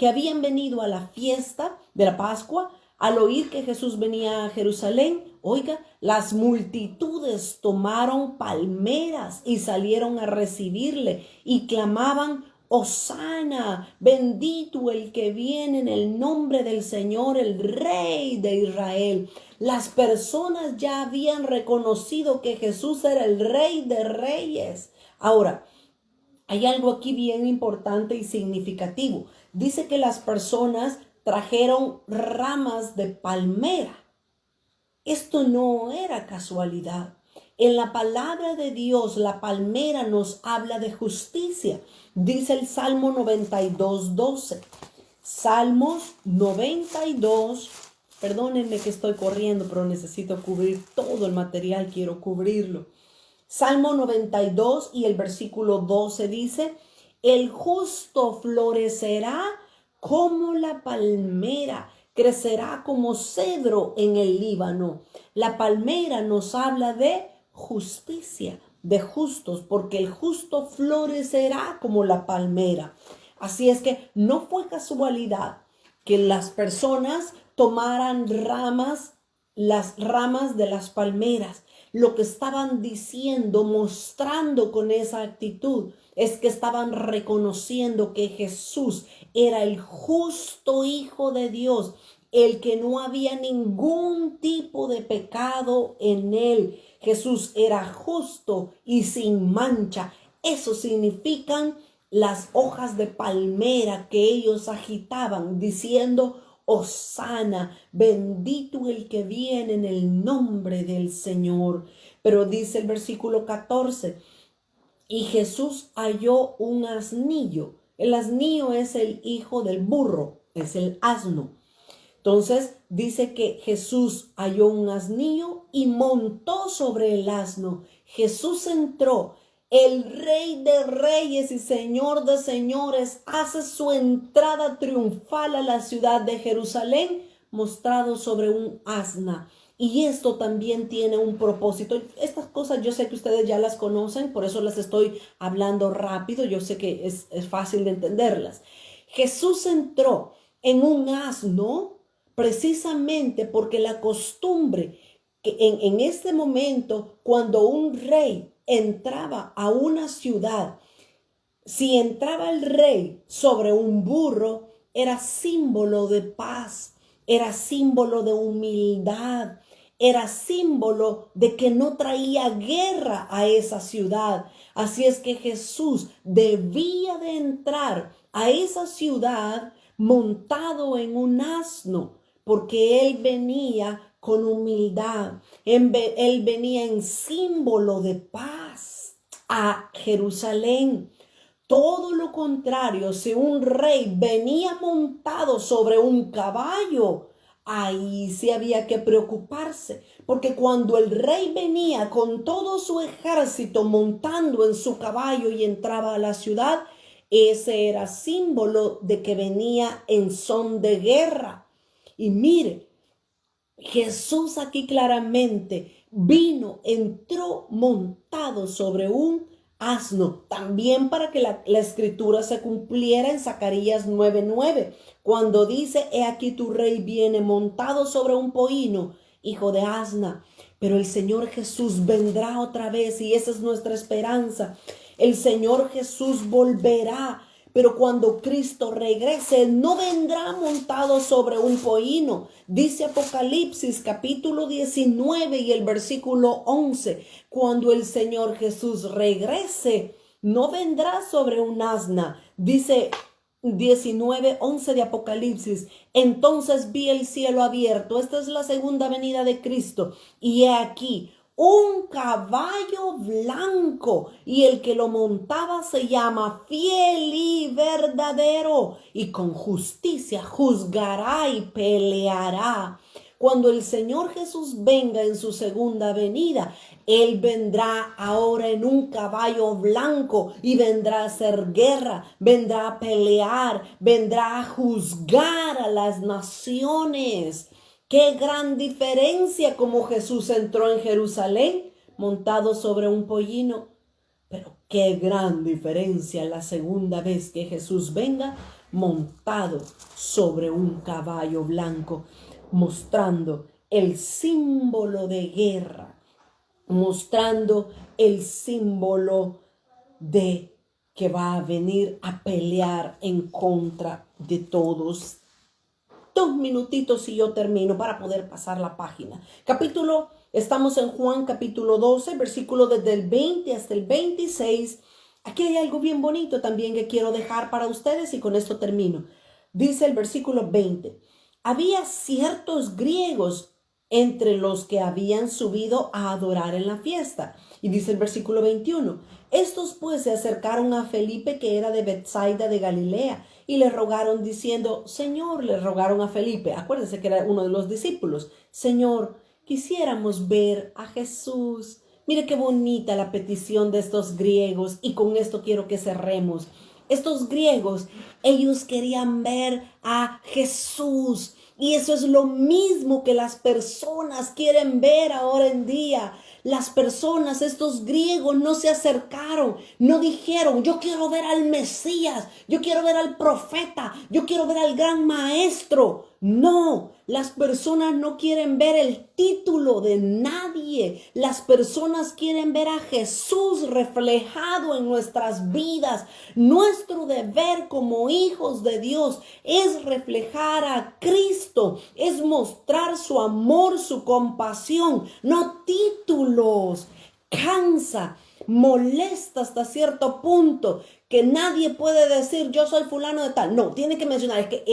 habían venido a la fiesta de la Pascua, al oír que Jesús venía a Jerusalén, oiga, las multitudes tomaron palmeras y salieron a recibirle y clamaban: Hosana, bendito el que viene en el nombre del Señor, el Rey de Israel. Las personas ya habían reconocido que Jesús era el Rey de Reyes. Ahora, hay algo aquí bien importante y significativo. Dice que las personas trajeron ramas de palmera. Esto no era casualidad. En la palabra de Dios, la palmera nos habla de justicia. Dice el Salmo 92:12. Salmos 92. Perdónenme que estoy corriendo, pero necesito cubrir todo el material, quiero cubrirlo. Salmo 92 y el versículo 12 dice: el justo florecerá como la palmera, crecerá como cedro en el Líbano. La palmera nos habla de justicia, de justos, porque el justo florecerá como la palmera. Así es que no fue casualidad que las personas tomaran las ramas de las palmeras. Lo que estaban diciendo, mostrando con esa actitud, es que estaban reconociendo que Jesús era el justo Hijo de Dios, el que no había ningún tipo de pecado en él. Jesús era justo y sin mancha. Eso significan las hojas de palmera que ellos agitaban, diciendo: Hosana, bendito el que viene en el nombre del Señor. Pero dice el versículo 14, y Jesús halló un asnillo. El asnillo es el hijo del burro, es el asno. Entonces dice que Jesús halló un asnillo y montó sobre el asno. Jesús entró. El Rey de Reyes y Señor de Señores hace su entrada triunfal a la ciudad de Jerusalén, mostrado sobre un asna. Y esto también tiene un propósito. Estas cosas yo sé que ustedes ya las conocen, por eso las estoy hablando rápido. Yo sé que es fácil de entenderlas. Jesús entró en un asno precisamente porque la costumbre que en este momento, cuando un rey entraba a una ciudad, si entraba el rey sobre un burro, era símbolo de paz, era símbolo de humildad, era símbolo de que no traía guerra a esa ciudad. Así es que Jesús debía de entrar a esa ciudad montado en un asno, porque él venía con humildad. Él venía en símbolo de paz a Jerusalén. Todo lo contrario, si un rey venía montado sobre un caballo, ahí sí había que preocuparse, porque cuando el rey venía con todo su ejército montando en su caballo y entraba a la ciudad, ese era símbolo de que venía en son de guerra. Y mire, Jesús aquí claramente entró montado sobre un asno, también para que la escritura se cumpliera en Zacarías 9:9, cuando dice: he aquí tu rey viene montado sobre un pollino, hijo de asna. Pero el Señor Jesús vendrá otra vez y esa es nuestra esperanza. El Señor Jesús volverá. Pero cuando Cristo regrese, no vendrá montado sobre un pollino. Dice Apocalipsis capítulo 19 y el versículo 11. Cuando el Señor Jesús regrese, no vendrá sobre un asna. Dice 19:11 de Apocalipsis. Entonces vi el cielo abierto. Esta es la segunda venida de Cristo. Y he aquí un caballo blanco, y el que lo montaba se llama Fiel y Verdadero, y con justicia juzgará y peleará. Cuando el Señor Jesús venga en su segunda venida, Él vendrá ahora en un caballo blanco y vendrá a hacer guerra, vendrá a pelear, vendrá a juzgar a las naciones. Qué gran diferencia como Jesús entró en Jerusalén montado sobre un pollino. Pero qué gran diferencia la segunda vez que Jesús venga montado sobre un caballo blanco, mostrando el símbolo de guerra, mostrando el símbolo de que va a venir a pelear en contra de todos. 2 minutitos y yo termino para poder pasar la página. Estamos en Juan capítulo 12, versículo desde el 20 hasta el 26. Aquí hay algo bien bonito también que quiero dejar para ustedes y con esto termino. Dice el versículo 20, había ciertos griegos entre los que habían subido a adorar en la fiesta. Y dice el versículo 21, estos pues se acercaron a Felipe, que era de Betsaida de Galilea, y le rogaron diciendo, Señor, le rogaron a Felipe, acuérdense que era uno de los discípulos, Señor, quisiéramos ver a Jesús. Mire qué bonita la petición de estos griegos, y con esto quiero que cerremos. Estos griegos, ellos querían ver a Jesús, y eso es lo mismo que las personas quieren ver ahora en día. Las personas, estos griegos, no se acercaron, no dijeron, yo quiero ver al Mesías, yo quiero ver al profeta, yo quiero ver al gran maestro. No, las personas no quieren ver el título de nadie. Las personas quieren ver a Jesús reflejado en nuestras vidas. Nuestro deber como hijos de Dios es reflejar a Cristo, es mostrar su amor, su compasión, no títulos. Cansa, molesta hasta cierto punto que nadie puede decir yo soy fulano de tal. No, tiene que mencionar es que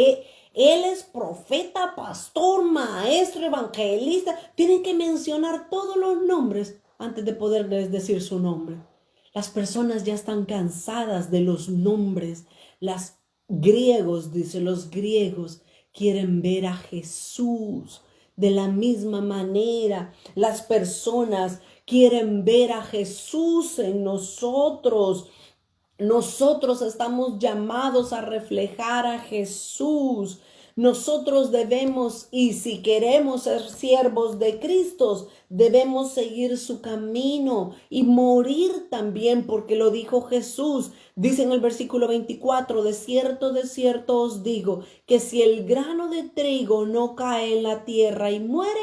él es profeta, pastor, maestro, evangelista. Tienen que mencionar todos los nombres antes de poderles decir su nombre. Las personas ya están cansadas de los nombres. Los griegos quieren ver a Jesús. De la misma manera, las personas quieren ver a Jesús en nosotros. Nosotros estamos llamados a reflejar a Jesús. Nosotros debemos, y si queremos ser siervos de Cristo, debemos seguir su camino y morir también, porque lo dijo Jesús. Dice en el versículo 24, de cierto os digo, que si el grano de trigo no cae en la tierra y muere,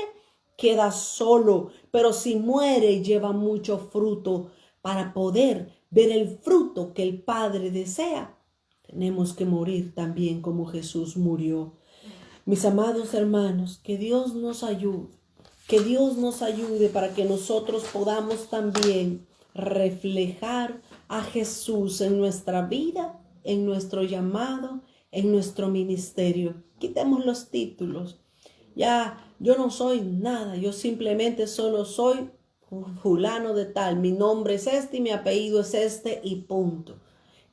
queda solo, pero si muere, lleva mucho fruto. Para poder ver el fruto que el Padre desea, tenemos que morir también como Jesús murió. Mis amados hermanos, que Dios nos ayude, para que nosotros podamos también reflejar a Jesús en nuestra vida, en nuestro llamado, en nuestro ministerio. Quitemos los títulos. Ya, yo no soy nada, yo simplemente solo soy fulano de tal, mi nombre es este y mi apellido es este y punto.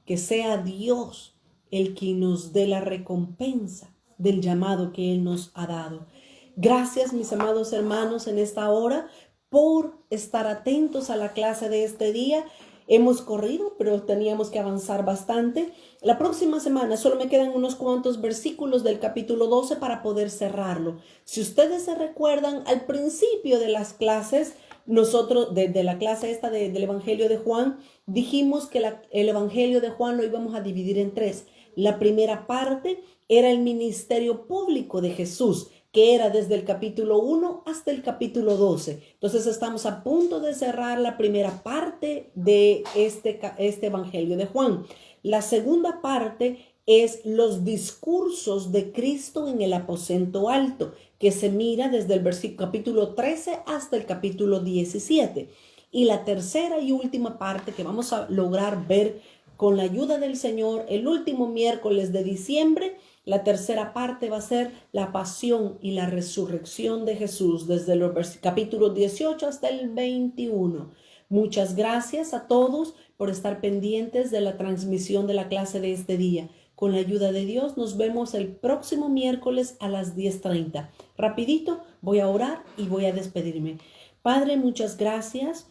Que sea Dios el que nos dé la recompensa del llamado que Él nos ha dado. Gracias, mis amados hermanos, en esta hora por estar atentos a la clase de este día. Hemos corrido, pero teníamos que avanzar bastante. La próxima semana solo me quedan unos cuantos versículos del capítulo 12 para poder cerrarlo. Si ustedes se recuerdan, al principio de las clases, nosotros, de la clase esta del Evangelio de Juan, dijimos que el Evangelio de Juan lo íbamos a dividir en 3. La primera parte era el ministerio público de Jesús, que era desde el capítulo 1 hasta el capítulo 12. Entonces estamos a punto de cerrar la primera parte de este Evangelio de Juan. La segunda parte es los discursos de Cristo en el aposento alto, que se mira desde el capítulo 13 hasta el capítulo 17. Y la tercera y última parte que vamos a lograr ver con la ayuda del Señor el último miércoles de diciembre, la tercera parte va a ser la pasión y la resurrección de Jesús desde los capítulos 18 hasta el 21. Muchas gracias a todos por estar pendientes de la transmisión de la clase de este día. Con la ayuda de Dios nos vemos el próximo miércoles a las 10:30. Rapidito voy a orar y voy a despedirme. Padre, muchas gracias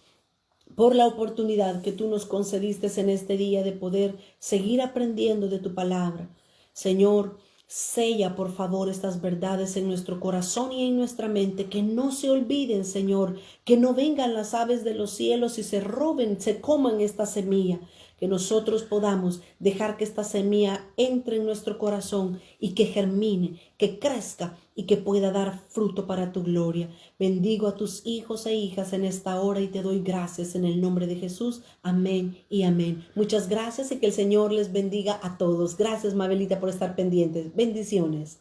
por la oportunidad que tú nos concediste en este día de poder seguir aprendiendo de tu palabra. Señor, sella por favor estas verdades en nuestro corazón y en nuestra mente, que no se olviden, Señor, que no vengan las aves de los cielos y se roben, se coman esta semilla, que nosotros podamos dejar que esta semilla entre en nuestro corazón y que germine, que crezca y que pueda dar fruto para tu gloria. Bendigo a tus hijos e hijas en esta hora y te doy gracias en el nombre de Jesús. Amén y amén. Muchas gracias y que el Señor les bendiga a todos. Gracias, Mabelita, por estar pendientes. Bendiciones.